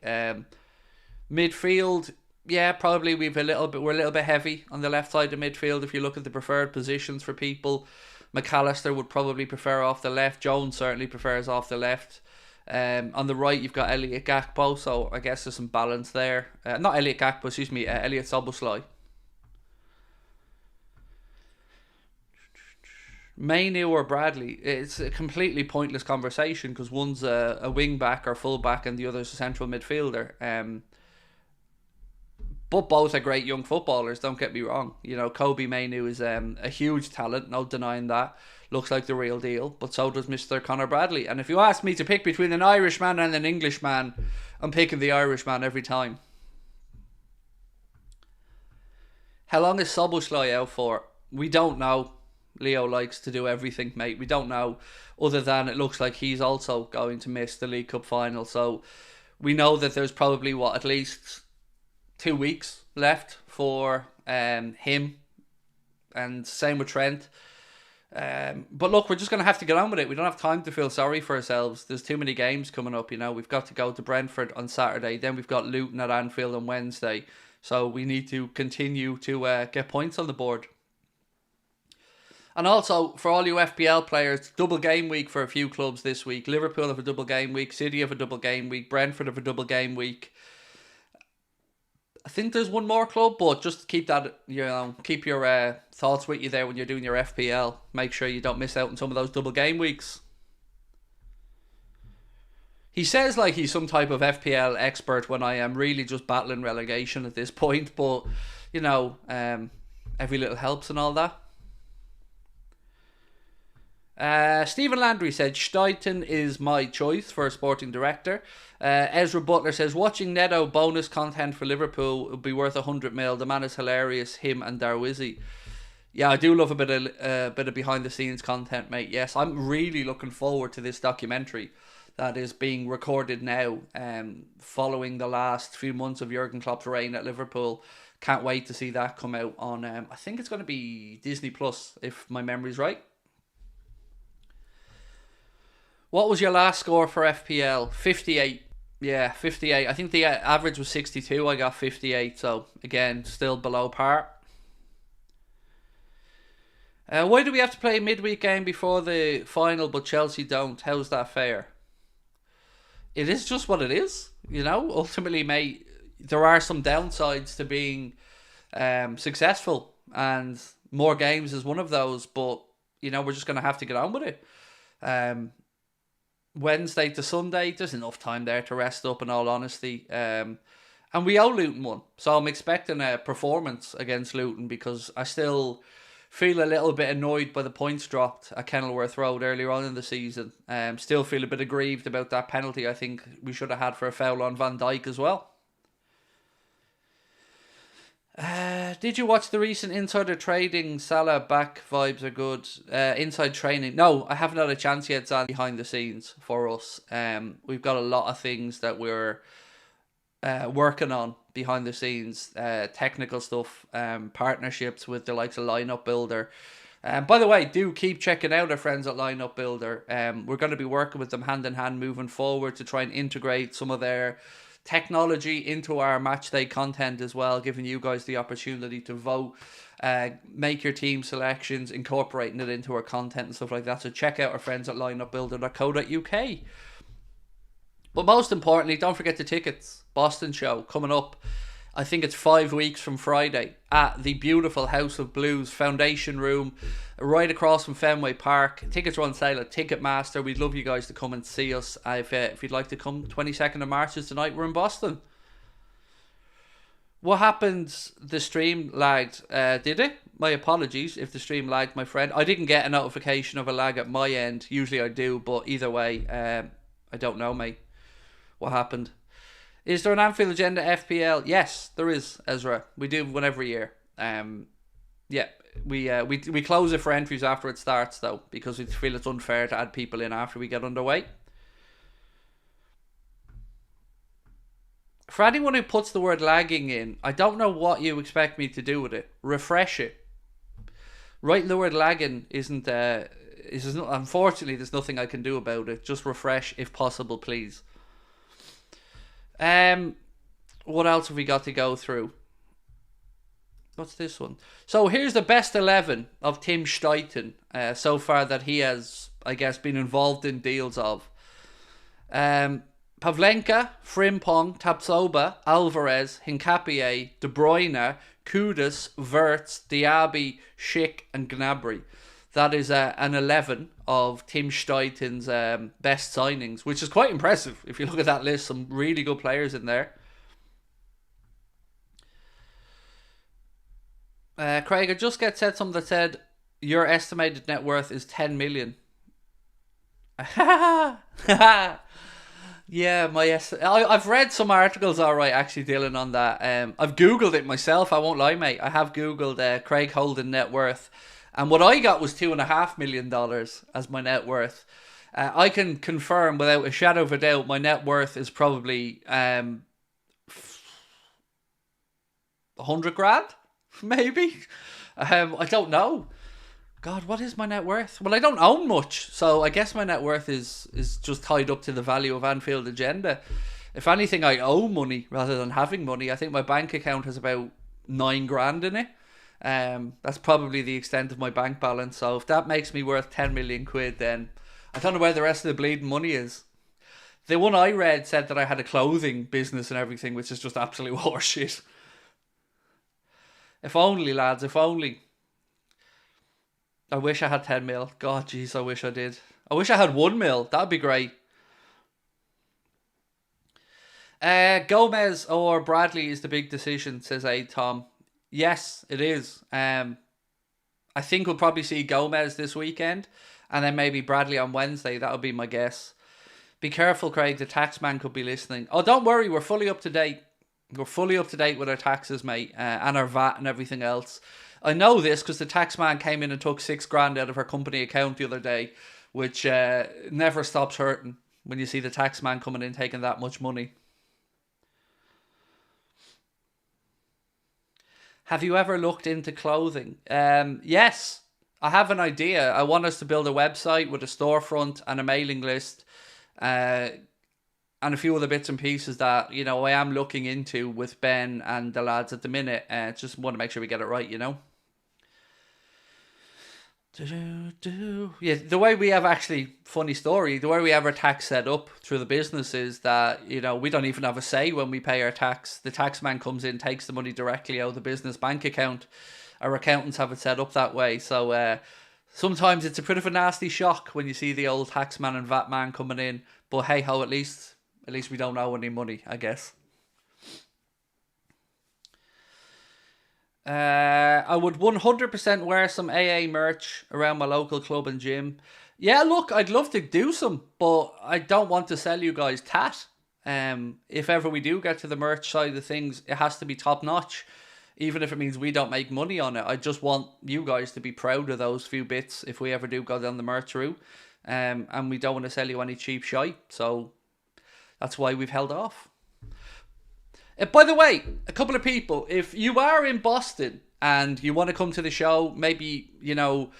Midfield, yeah, probably we're a little bit heavy on the left side of midfield if you look at the preferred positions for people. McAllister would probably prefer off the left. Jones certainly prefers off the left. On the right, you've got Elliot Gakpo, so I guess there's some balance there. Not Elliot Gakpo, excuse me, Elliot Szoboszlai. Mainu or Bradley, it's a completely pointless conversation because one's a wing back or full back and the other's a central midfielder. But both are great young footballers, don't get me wrong. You know, Kobe Mainu is a huge talent, no denying that. Looks like the real deal, but so does Mr. Conor Bradley. And if you ask me to pick between an Irishman and an Englishman, I'm picking the Irishman every time. How long is Szoboszlai out for? We don't know. Leo likes to do everything, mate. We don't know, other than it looks like he's also going to miss the League Cup final. So we know that there's probably, at least 2 weeks left for him, and same with Trent. But look, we're just going to have to get on with it. We don't have time to feel sorry for ourselves. There's too many games coming up, you know. We've got to go to Brentford on Saturday. Then we've got Luton at Anfield on Wednesday. So we need to continue to get points on the board. And also, for all you FPL players, double game week for a few clubs this week. Liverpool have a double game week. City have a double game week. Brentford have a double game week. I think there's one more club, but just keep that, you know, keep your thoughts with you there when you're doing your FPL. Make sure you don't miss out on some of those double game weeks. He says like he's some type of FPL expert when I am really just battling relegation at this point, but, you know, every little helps and all that. Stephen Landry said Steidten is my choice for a sporting director. Ezra Butler says watching Neto bonus content for Liverpool would be worth 100 mil. The man is hilarious. Him and Darwizi. Yeah, I do love a bit of behind the scenes content, mate. Yes, I'm really looking forward to this documentary. that is being recorded now, following the last few months of Jurgen Klopp's reign at Liverpool. Can't wait to see that come out on, I think it's going to be Disney Plus, if my memory's right. What was your last score for FPL? 58. Yeah, 58. I think the average was 62. I got 58. So, again, still below par. Why do we have to play a midweek game before the final, but Chelsea don't? How's that fair? It is just what it is. You know, ultimately, mate, there are some downsides to being successful. And more games is one of those. But, you know, we're just going to have to get on with it. Wednesday to Sunday, there's enough time there to rest up, in all honesty. And we owe Luton one. So I'm expecting a performance against Luton, because I still feel a little bit annoyed by the points dropped at Kenilworth Road earlier on in the season. Still feel a bit aggrieved about that penalty I think we should have had for a foul on Van Dijk as well. Did you watch the recent insider trading? Salah back vibes are good. Inside training. No, I haven't had a chance yet, Zan, behind the scenes for us. We've got a lot of things that we're working on behind the scenes. Technical stuff, partnerships with the likes of Lineup Builder. By the way, do keep checking out our friends at Lineup Builder. We're going to be working with them hand in hand moving forward to try and integrate some of their technology into our matchday content as well, giving you guys the opportunity to vote, make your team selections, incorporating it into our content and stuff like that. So check out our friends at lineupbuilder.co.uk. But most importantly, don't forget the tickets. Boston show coming up. I think it's 5 weeks from Friday at the beautiful House of Blues Foundation Room, right across from Fenway Park. Tickets are on sale at Ticketmaster. We'd love you guys to come and see us. If you'd like to come, 22nd of March is tonight. We're in Boston. What happened? The stream lagged. Did it? My apologies if the stream lagged, my friend. I didn't get a notification of a lag at my end. Usually I do, but either way, I don't know, mate. What happened? Is there an Anfield Agenda FPL? Yes, there is, Ezra. We do one every year. Yeah, we close it for entries after it starts, though, because we feel it's unfair to add people in after we get underway. For anyone who puts the word lagging in, I don't know what you expect me to do with it. Refresh it. Writing the word lagging isn't... unfortunately, there's nothing I can do about it. Just refresh if possible, please. What else have we got to go through? What's this one? So here's the best 11 of Tim Steiten so far that he has, I guess, been involved in deals of. Pavlenka, Frimpong, Tapsoba, Alvarez, Hincapié, De Bruyne, Kudus, Wirtz, Diaby, Schick and Gnabry. That is an 11 of Tim Steiten's best signings, which is quite impressive. If you look at that list, some really good players in there. Craig, I just said something that said your estimated net worth is 10 million. Yeah, I've read some articles, all right, actually dealing on that. I've Googled it myself, I won't lie, mate. I have Googled Craig Houlden net worth. And what I got was $2.5 million as my net worth. I can confirm without a shadow of a doubt my net worth is probably 100 grand, maybe. I don't know. God, what is my net worth? Well, I don't own much, so I guess my net worth is just tied up to the value of Anfield Agenda. If anything, I owe money rather than having money. I think my bank account has about 9 grand in it. That's probably the extent of my bank balance. So if that makes me worth 10 million quid, then I don't know where the rest of the bleeding money is. The one I read said that I had a clothing business and everything, which is just absolute horseshit. If only, lads, if only. I wish I had 10 mil. God, jeez, I wish I did. I wish I had 1 mil. That'd be great. Gomez or Bradley is the big decision, says Tom. Yes, it is. I think we'll probably see Gomez this weekend, and then maybe Bradley on Wednesday. That would be my guess. Be careful, Craig. The tax man could be listening. Oh, don't worry. We're fully up to date. We're fully up to date with our taxes, mate, and our VAT and everything else. I know this because the tax man came in and took 6 grand out of her company account the other day, which never stops hurting. when you see the tax man coming in taking that much money. Have you ever looked into clothing? Yes, I have an idea. I want us to build a website with a storefront and a mailing list, and a few other bits and pieces that, you know, I am looking into with Ben and the lads at the minute. Just want to make sure we get it right, you know. Yeah, the way we have, actually, funny story, the way we have our tax set up through the business is that, you know, we don't even have a say when we pay our tax. The tax man comes in, takes the money directly out of the business bank account. Our accountants have it set up that way. So sometimes it's a bit of a nasty shock when you see the old tax man and VAT man coming in. But hey ho, at least we don't owe any money, I guess. I would 100% wear some AA merch around my local club and gym. Yeah, look, I'd love to do some, but I don't want to sell you guys tat. If ever we do get to the merch side of things, it has to be top notch, even if it means we don't make money on it. I just want you guys to be proud of those few bits if we ever do go down the merch route. And we don't want to sell you any cheap shite, so that's why we've held off. By the way, a couple of people, if you are in Boston and you want to come to the show, maybe, you know,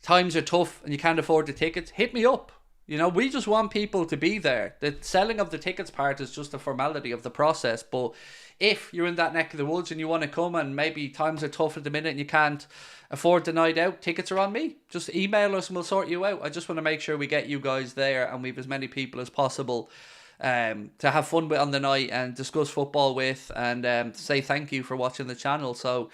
times are tough and you can't afford the tickets, hit me up. You know, we just want people to be there. The selling of the tickets part is just a formality of the process. But if you're in that neck of the woods and you want to come and maybe times are tough at the minute and you can't afford the night out, tickets are on me. Just email us and we'll sort you out. I just want to make sure we get you guys there and we have as many people as possible to have fun with on the night and discuss football with, and to say thank you for watching the channel. So,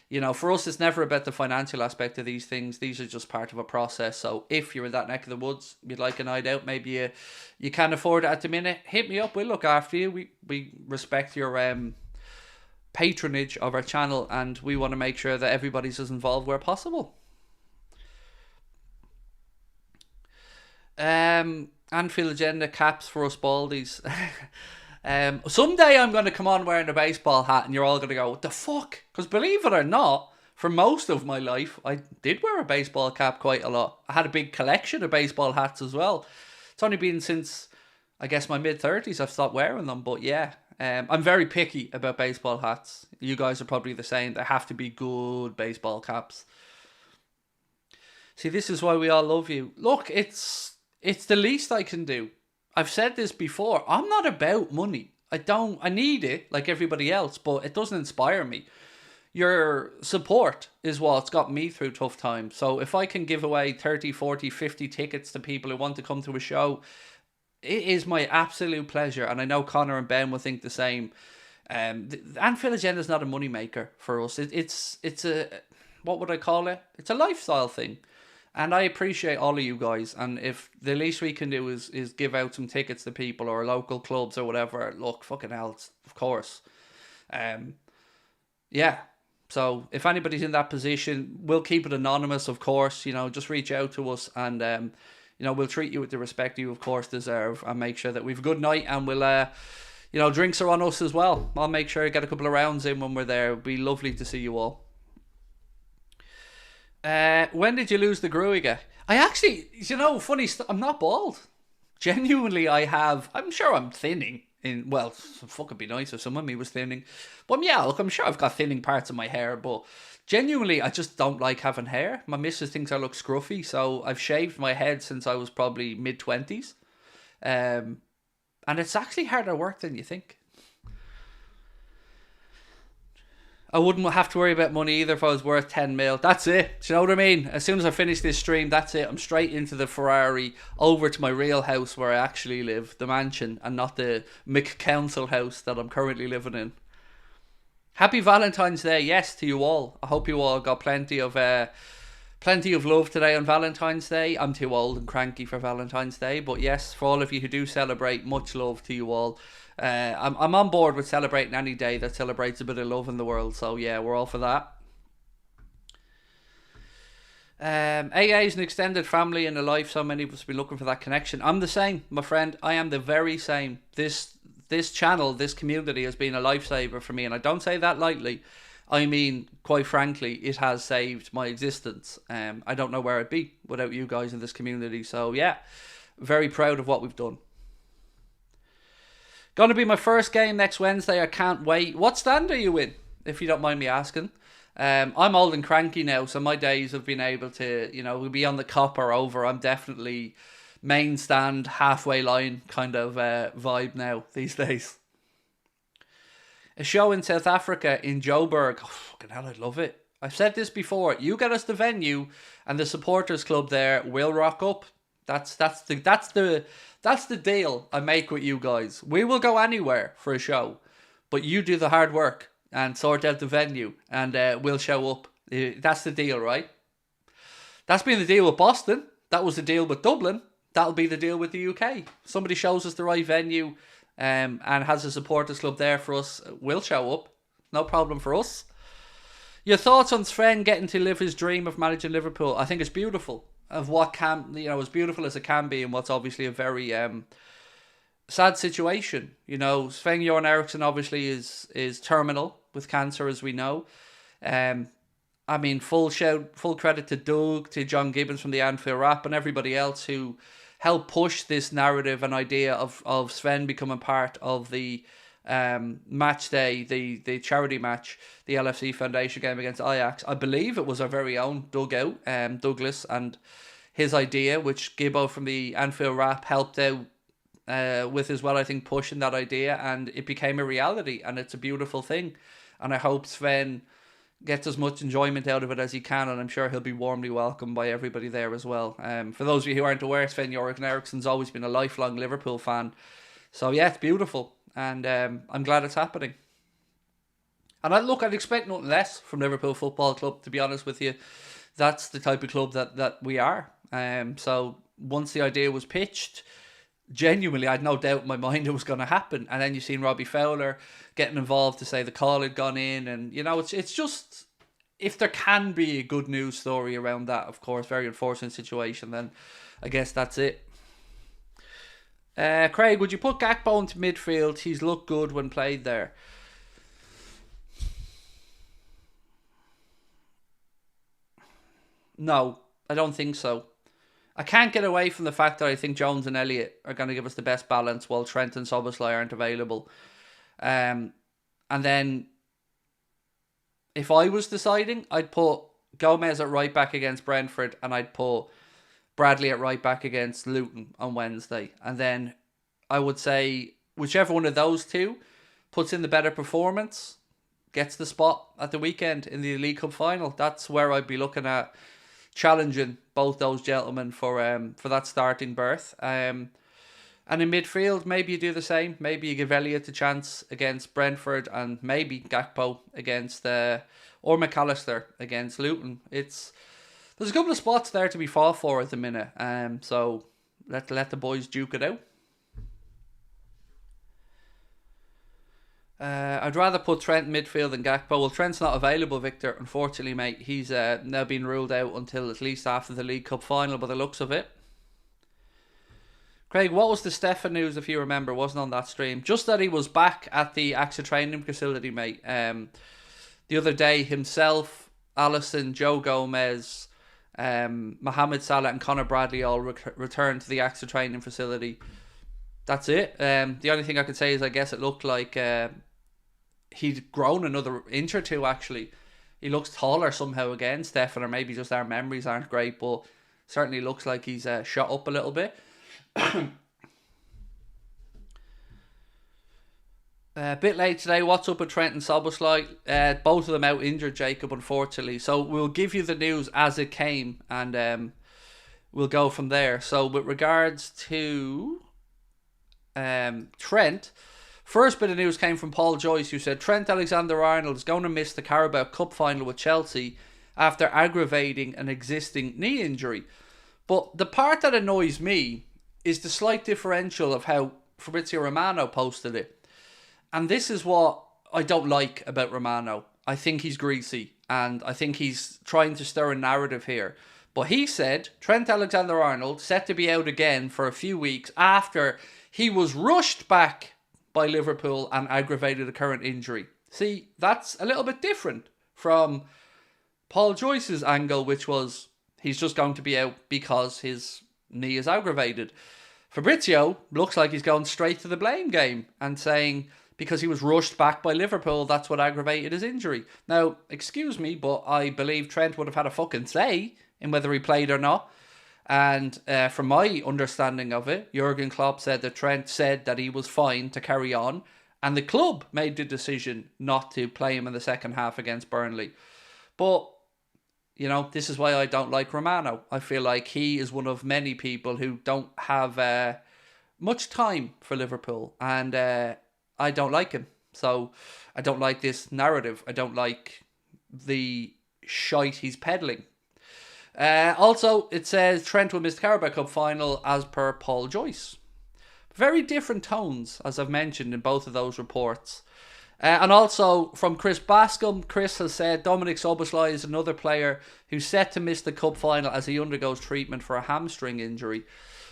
you know, for us, it's never about the financial aspect of these things. These are just part of a process. So if you're in that neck of the woods, you'd like a night out, maybe you can't afford it at the minute, hit me up. We'll look after you. We respect your patronage of our channel, and we want to make sure that everybody's as involved where possible. Anfield Agenda caps for us baldies. Someday I'm going to come on wearing a baseball hat and you're all going to go, what the fuck? Because believe it or not, for most of my life, I did wear a baseball cap quite a lot. I had a big collection of baseball hats as well. It's only been since, I guess, my mid-30s I've stopped wearing them. But yeah, I'm very picky about baseball hats. You guys are probably the same. They have to be good baseball caps. See, this is why we all love you. Look, it's the least I can do. I've said this before. I'm not about money. I need it like everybody else, but it doesn't inspire me. Your support is what's got me through tough times. So if I can give away 30, 40, 50 tickets to people who want to come to a show, it is my absolute pleasure. And I know Connor and Ben will think the same. The Anfield Agenda is not a money maker for us. It's a, what would I call it? It's a lifestyle thing. And I appreciate all of you guys. And if the least we can do is give out some tickets to people or local clubs or whatever, look, fucking hell, of course. Yeah. So if anybody's in that position, we'll keep it anonymous, of course. You know, just reach out to us and, you know, we'll treat you with the respect you, of course, deserve and make sure that we've a good night. And we'll, you know, drinks are on us as well. I'll make sure I get a couple of rounds in when we're there. It'll be lovely to see you all. When did you lose the Gruiga? I actually, you know, I'm not bald. Genuinely, I'm sure I'm thinning. Well, fucking be nice if someone me was thinning. But yeah, look, I'm sure I've got thinning parts of my hair. But genuinely, I just don't like having hair. My missus thinks I look scruffy. So I've shaved my head since I was probably mid-20s. And it's actually harder work than you think. I wouldn't have to worry about money either if I was worth 10 mil. That's it. Do you know what I mean? As soon as I finish this stream, that's it. I'm straight into the Ferrari, over to my real house where I actually live, the mansion, and not the McCouncil house that I'm currently living in. Happy Valentine's Day, yes, to you all. I hope you all got plenty of love today on Valentine's Day. I'm too old and cranky for Valentine's Day, but yes, for all of you who do celebrate, much love to you all. I'm on board with celebrating any day that celebrates a bit of love in the world. So yeah, we're all for that. AA is an extended family in a life. So many of us have been looking for that connection. I'm the same, my friend. I am the very same. This channel, this community has been a lifesaver for me, and I don't say that lightly. I mean, quite frankly, it has saved my existence. I don't know where I'd be without you guys in this community. So yeah, very proud of what we've done. Going to be my first game next Wednesday. I can't wait. What stand are you in, if you don't mind me asking? I'm old and cranky now, so my days of being able to, we'll be on the cup or over. I'm definitely main stand, halfway line kind of vibe now these days. A show in South Africa in Joburg. Oh, fucking hell, I'd love it. I've said this before. You get us the venue, and the supporters club there will rock up. That's the deal I make with you guys. We will go anywhere for a show, but you do the hard work and sort out the venue, and we'll show up. That's the deal, right? That's been the deal with Boston. That was the deal with Dublin. That'll be the deal with the UK. Somebody shows us the right venue and has a supporters club there for us. We'll show up. No problem for us. Your thoughts on Sven getting to live his dream of managing Liverpool? I think it's beautiful. Of what can, as beautiful as it can be, and what's obviously a very sad situation. Sven-Goran Eriksson obviously is terminal with cancer, as we know. Full credit to Doug, to John Gibbons from the Anfield Rap, and everybody else who helped push this narrative and idea of Sven becoming part of the match day, the charity match, the LFC Foundation game against Ajax. I believe it was our very own Dugout, Douglas, and his idea, which Gibbo from the Anfield Rap helped out with as well, I think, pushing that idea, and it became a reality, and it's a beautiful thing. And I hope Sven gets as much enjoyment out of it as he can, and I'm sure he'll be warmly welcomed by everybody there as well. For those of you who aren't aware, Sven-Goran Eriksson's always been a lifelong Liverpool fan. So yeah, it's beautiful, and I'm glad it's happening. And I'd expect nothing less from Liverpool Football Club, to be honest with you. That's the type of club that we are. So once the idea was pitched, genuinely, I had no doubt in my mind it was going to happen. And then you've seen Robbie Fowler getting involved to say the call had gone in. And, it's just, if there can be a good news story around that, of course, very unfortunate situation, then I guess that's it. Craig, would you put Gakpo into midfield? He's looked good when played there. No, I don't think so. I can't get away from the fact that I think Jones and Elliott are going to give us the best balance while Trent and Szoboszlai aren't available. And then if I was deciding, I'd put Gomez at right back against Brentford, and I'd put Bradley at right back against Luton on Wednesday. And then I would say whichever one of those two puts in the better performance gets the spot at the weekend in the League Cup final. That's where I'd be looking at challenging both those gentlemen for that starting berth. And in midfield, maybe you do the same. Maybe you give Elliott a chance against Brentford, and maybe Gakpo against or McAllister against Luton. There's a couple of spots there to be fought for at the minute. So let the boys duke it out. I'd rather put Trent in midfield than Gakpo. Well, Trent's not available, Victor. Unfortunately, mate. He's now been ruled out until at least after the League Cup final, by the looks of it. Craig, what was the Stefan news, if you remember? Wasn't on that stream. Just that he was back at the AXA training facility, mate. The other day, himself, Alisson, Joe Gomez, Mohamed Salah and Conor Bradley all returned to the AXA training facility. That's it. The only thing I could say is I guess it looked like he'd grown another inch or two, actually. He looks taller somehow again, Stefan, or maybe just our memories aren't great, but certainly looks like he's shot up a little bit. A bit late today. What's up with Trent and Szoboszlai? Both of them out injured, Jacob, unfortunately. So we'll give you the news as it came, and we'll go from there. So with regards to Trent, first bit of news came from Paul Joyce, who said Trent Alexander-Arnold is going to miss the Carabao Cup final with Chelsea after aggravating an existing knee injury. But the part that annoys me is the slight differential of how Fabrizio Romano posted it. And this is what I don't like about Romano. I think he's greasy, and I think he's trying to stir a narrative here. But he said Trent Alexander-Arnold set to be out again for a few weeks after he was rushed back by Liverpool and aggravated a current injury. See, that's a little bit different from Paul Joyce's angle, which was he's just going to be out because his knee is aggravated. Fabrizio looks like he's going straight to the blame game and saying because he was rushed back by Liverpool, that's what aggravated his injury. Now, excuse me, but I believe Trent would have had a fucking say in whether he played or not. And from my understanding of it, Jurgen Klopp said that Trent said that he was fine to carry on, and the club made the decision not to play him in the second half against Burnley. But, you know, this is why I don't like Romano. I feel like he is one of many people who don't have much time for Liverpool, and I don't like him. So I don't like this narrative. I don't like the shite he's peddling. Also, it says Trent will miss the Carabao Cup final as per Paul Joyce. Very different tones, as I've mentioned in both of those reports. And also from Chris Bascom, Chris has said Dominik Szoboszlai is another player who's set to miss the cup final as he undergoes treatment for a hamstring injury.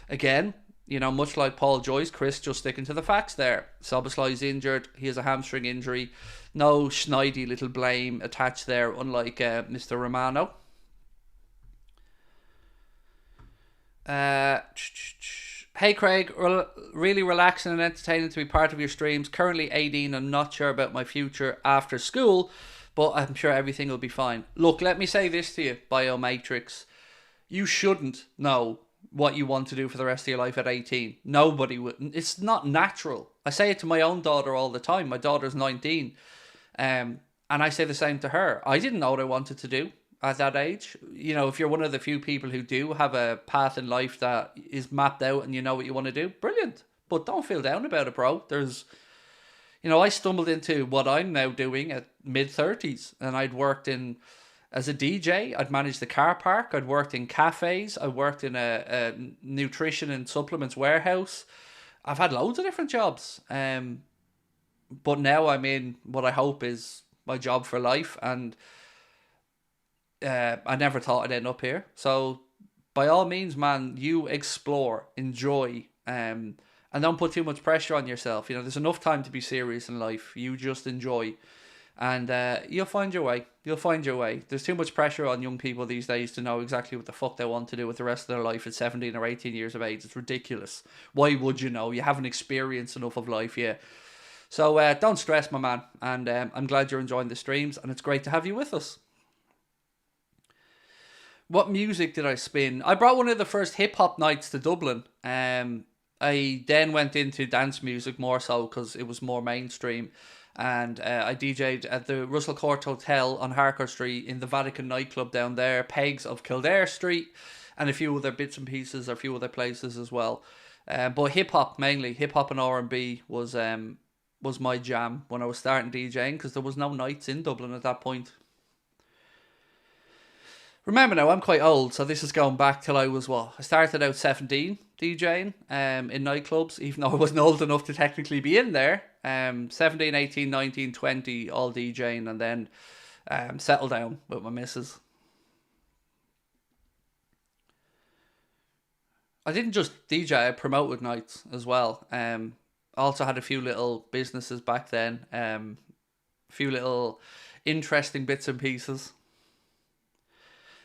Again, you know, much like Paul Joyce, Chris just sticking to the facts there. Szoboszlai's injured. He has a hamstring injury. No snidey little blame attached there, unlike Mr. Romano. Hey Craig, really relaxing and entertaining to be part of your streams. Currently 18 and not sure about my future after school, but I'm sure everything will be fine. Look, let me say this to you, Biomatrix. You shouldn't know what you want to do for the rest of your life at 18. Nobody would. It's not natural. I say it to my own daughter all the time. My daughter's 19. And I say the same to her. I didn't know what I wanted to do at that age. You know, if you're one of the few people who do have a path in life that is mapped out and you know what you want to do, brilliant. But don't feel down about it, bro. There's, you know, I stumbled into what I'm now doing at mid-30s, and I'd worked in as a DJ, I'd managed the car park, I'd worked in cafes, I worked in a nutrition and supplements warehouse. I've had loads of different jobs. But now I'm in what I hope is my job for life, and I never thought I'd end up here. So by all means, man, you explore, enjoy, and don't put too much pressure on yourself. You know, there's enough time to be serious in life. You just enjoy, and you'll find your way. You'll find your way. There's too much pressure on young people these days to know exactly what the fuck they want to do with the rest of their life at 17 or 18 years of age. It's ridiculous. Why would you know? You haven't experienced enough of life yet. So don't stress, my man. And I'm glad you're enjoying the streams, and it's great to have you with us. What music did I spin? I brought one of the first hip-hop nights to Dublin. I then went into dance music more so because it was more mainstream. And I DJ'd at the Russell Court Hotel on Harcourt Street in the Vatican nightclub down there, Pegs of Kildare Street, and a few other bits and pieces, or a few other places as well. But hip-hop mainly. Hip-hop and R&B was my jam when I was starting DJing, because there was no nights in Dublin at that point. Remember now, I'm quite old, so this is going back till I was, I started out 17 DJing in nightclubs, even though I wasn't old enough to technically be in there. 17, 18, 19, 20, all DJing, and then settled down with my missus. I didn't just DJ, I promoted nights as well. Also had a few little businesses back then. A few little interesting bits and pieces.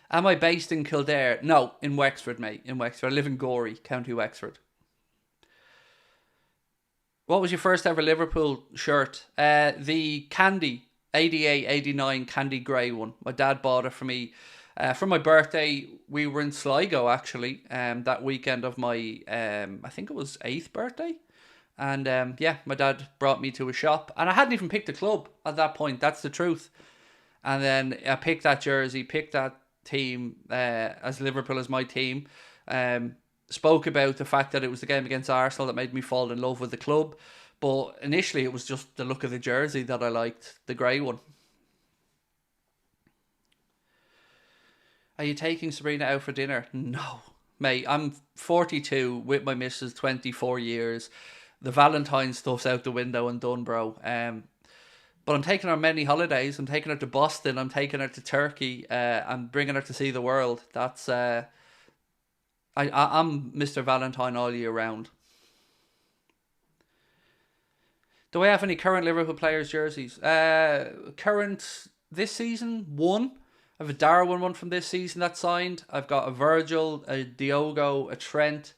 Am I based in Kildare? No, in Wexford, mate. In Wexford. I live in Gorey, County Wexford. What was your first ever Liverpool shirt? The Candy 88-89 Candy Grey one. My dad bought it for me. For my birthday, we were in Sligo, actually, that weekend of my, I think it was 8th birthday. And my dad brought me to a shop. And I hadn't even picked a club at that point. That's the truth. And then I picked that jersey, picked that team as Liverpool as my team. Spoke about the fact that it was the game against Arsenal that made me fall in love with the club. But initially it was just the look of the jersey that I liked, the grey one. Are you taking Sabrina out for dinner? No, mate, I'm 42 with my missus, 24 years. The Valentine stuff's out the window and done, bro. But I'm taking her on many holidays. I'm taking her to Boston. I'm taking her to Turkey. I'm bringing her to see the world. That's I'm Mr. Valentine all year round. Do I have any current Liverpool players' jerseys? Current this season, one. I have a Darwin one from this season that's signed. I've got a Virgil, a Diogo, a Trent,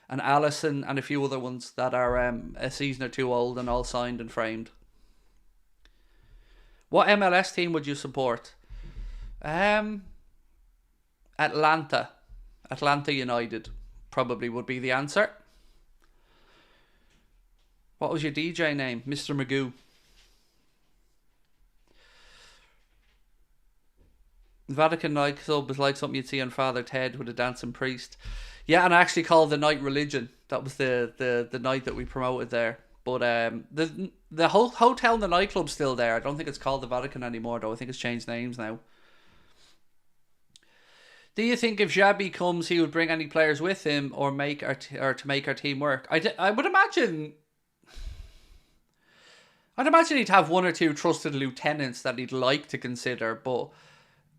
and Allison, and a few other ones that are a season or two old and all signed and framed. What MLS team would you support? Atlanta United probably would be the answer. What was your DJ name? Mr. Magoo. Vatican nightclub was like something you'd see on Father Ted with a dancing priest. Yeah, and I actually called the night Religion. That was the night that we promoted there. But the whole hotel and the nightclub's still there. I don't think it's called the Vatican anymore, though. I think it's changed names now. Do you think if Xabi comes, he would bring any players with him or to make our team work? I would imagine. I'd imagine he'd have one or two trusted lieutenants that he'd like to consider, but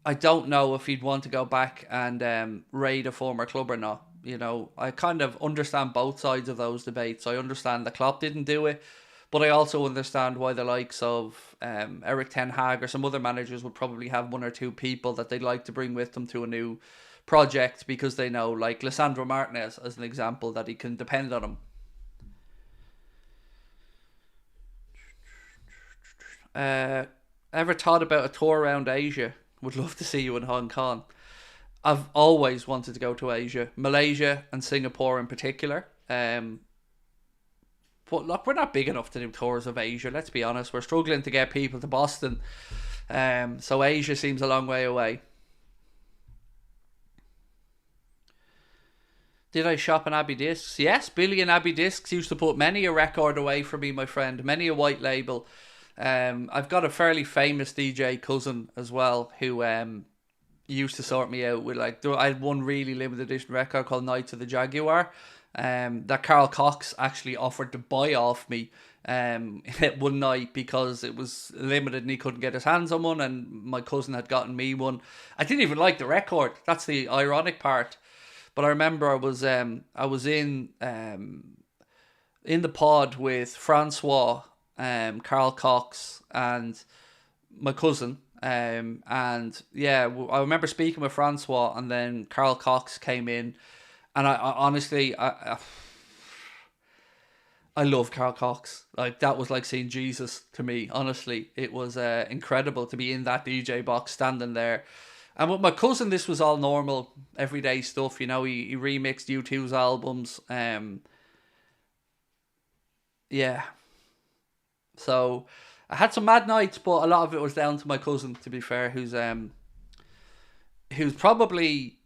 I don't know if he'd want to go back and raid a former club or not. You know, I kind of understand both sides of those debates. I understand that Klopp didn't do it, but I also understand why the likes of Erik ten Hag or some other managers would probably have one or two people that they'd like to bring with them to a new project because they know, like Lisandro Martinez as an example, that he can depend on him. Ever thought about a tour around Asia? Would love to see you in Hong Kong. I've always wanted to go to Asia, Malaysia and Singapore in particular. But look, we're not big enough to do tours of Asia, let's be honest. We're struggling to get people to Boston. So Asia seems a long way away. Did I shop in Abbey Discs? Yes, Billy and Abbey Discs used to put many a record away for me, my friend. Many a white label. I've got a fairly famous DJ cousin as well who used to sort me out with, like, I had one really limited edition record called Knights of the Jaguar that Carl Cox actually offered to buy off me one night because it was limited and he couldn't get his hands on one, and my cousin had gotten me one. I didn't even like the record. That's the ironic part. But I remember I was in the pod with Francois, Carl Cox and my cousin, and yeah, I remember speaking with Francois, and then Carl Cox came in, and I honestly I love Carl Cox. Like, that was like seeing Jesus to me. Honestly, it was incredible to be in that DJ box standing there. And with my cousin, this was all normal, everyday stuff. You know, he remixed U2's albums. Yeah. So I had some mad nights, but a lot of it was down to my cousin, to be fair, who's probably,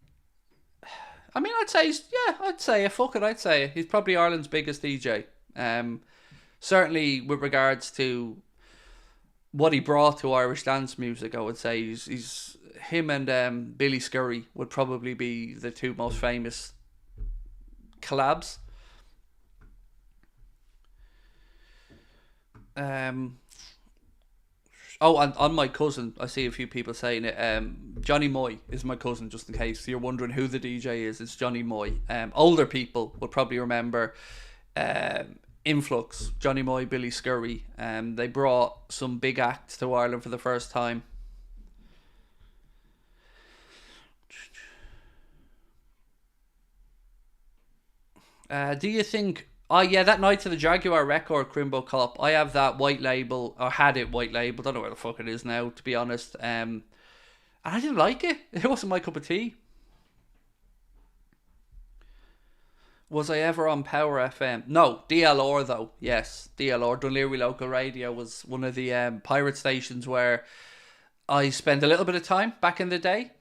I mean, I'd say he's probably Ireland's biggest DJ. Certainly with regards to what he brought to Irish dance music, I would say he's him and Billy Scurry would probably be the two most famous collabs. And on my cousin, I see a few people saying it. Johnny Moy is my cousin, just in case you're wondering who the DJ is. It's Johnny Moy. Older people will probably remember Influx, Johnny Moy, Billy Scurry. They brought some big acts to Ireland for the first time. Do you think... Oh yeah, that Night to the Jaguar record, Crimbo Cop. I have that white label, or had it white label. Don't know where the fuck it is now, to be honest. And I didn't like it. It wasn't my cup of tea. Was I ever on Power FM? No, DLR though. Yes, DLR, Dún Laoghaire Local Radio, was one of the pirate stations where I spent a little bit of time back in the day.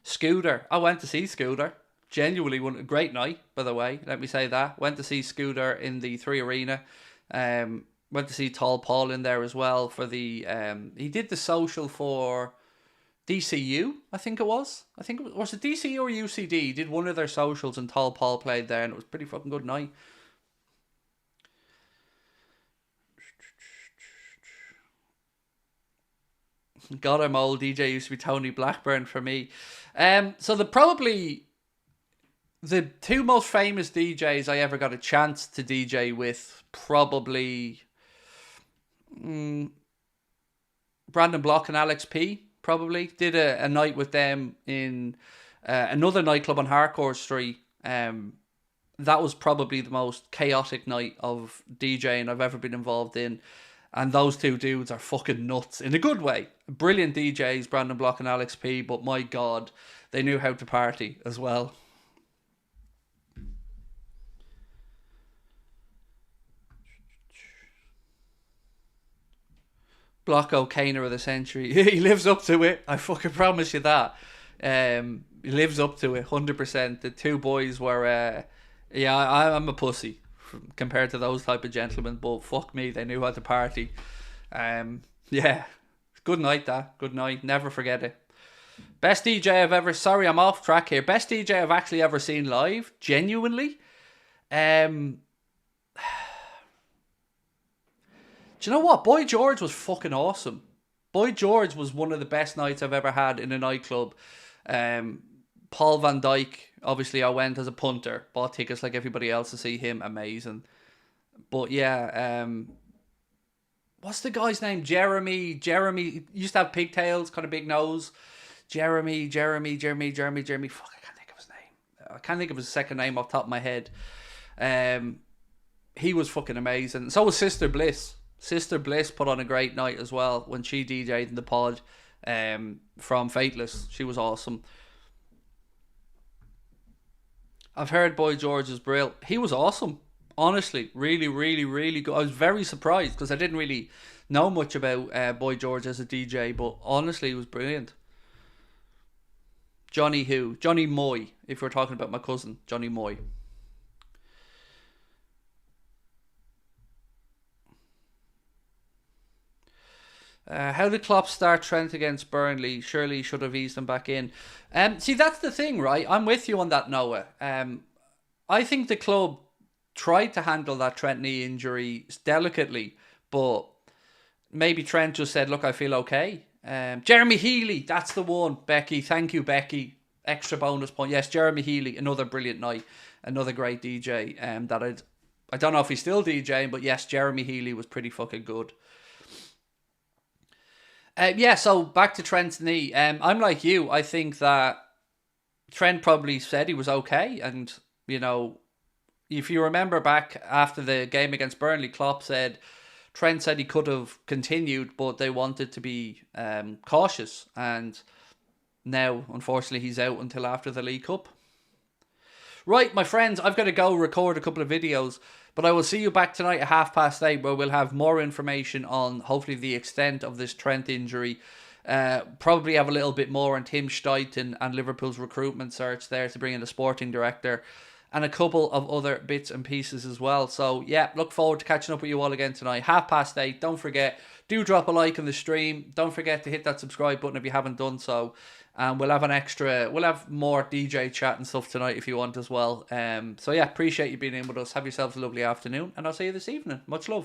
Scooter. I went to see Scooter. Genuinely a great night, by the way. Let me say that. Went to see Scooter in the 3 Arena. Went to see Tall Paul in there as well for the... he did the social for DCU, I think it was. Was it DCU or UCD? He did one of their socials and Tall Paul played there, and it was a pretty fucking good night. God, I'm old. DJ used to be Tony Blackburn for me. So the two most famous DJs I ever got a chance to DJ with, probably Brandon Block and Alex P. Probably did a night with them in Another nightclub on Harcourt Street. That was probably the most chaotic night of DJing I've ever been involved in. And those two dudes are fucking nuts in a good way. Brilliant DJs, Brandon Block and Alex P. But my God, they knew how to party as well. Block O'Kaner of the century. He lives up to it. I fucking promise you that. He lives up to it 100%. The two boys were, I'm a pussy compared to those type of gentlemen, but fuck me, they knew how to party. Yeah, good night that. Good night. Never forget it. Best DJ I've ever. Sorry, I'm off track here. Best DJ I've actually ever seen live. Genuinely. Do you know what? Boy George was fucking awesome. Boy George was one of the best nights I've ever had in a nightclub. Paul Van Dyke, obviously I went as a punter, bought tickets like everybody else to see him, amazing. But yeah, what's the guy's name? Jeremy, used to have pigtails, kind of big nose. Jeremy, fuck, I can't think of his name. I can't think of his second name off the top of my head. He was fucking amazing. So was Sister Bliss. Sister Bliss put on a great night as well when she DJ'd in the pod from Fateless. She was awesome. I've heard Boy George is brilliant. He was awesome. Honestly, really, really, really good. I was very surprised because I didn't really know much about Boy George as a DJ, but honestly, he was brilliant. Johnny Moy, if we're talking about my cousin, Johnny Moy. How did Klopp start Trent against Burnley? Surely he should have eased him back in. See, that's the thing, right? I'm with you on that, Noah. I think the club tried to handle that Trent knee injury delicately, but maybe Trent just said, look, I feel okay. Jeremy Healy, that's the one. Becky, thank you, Becky. Extra bonus point. Yes, Jeremy Healy, another brilliant night. Another great DJ. I don't know if he's still DJing, but yes, Jeremy Healy was pretty fucking good. So back to Trent's knee. I'm like you. I think that Trent probably said he was okay. And, you know, if you remember back after the game against Burnley, Klopp said, Trent said he could have continued, but they wanted to be cautious. And now, unfortunately, he's out until after the League Cup. Right, my friends, I've got to go record a couple of videos, but I will see you back tonight at 8:30 where we'll have more information on hopefully the extent of this Trent injury. Probably have a little bit more on Tim Steiten and Liverpool's recruitment search there to bring in a sporting director and a couple of other bits and pieces as well. So yeah, look forward to catching up with you all again tonight. 8:30. Don't forget, do drop a like on the stream. Don't forget to hit that subscribe button if you haven't done so. And we'll have more DJ chat and stuff tonight if you want as well. So yeah, appreciate you being in with us. Have yourselves a lovely afternoon, and I'll see you this evening. Much love.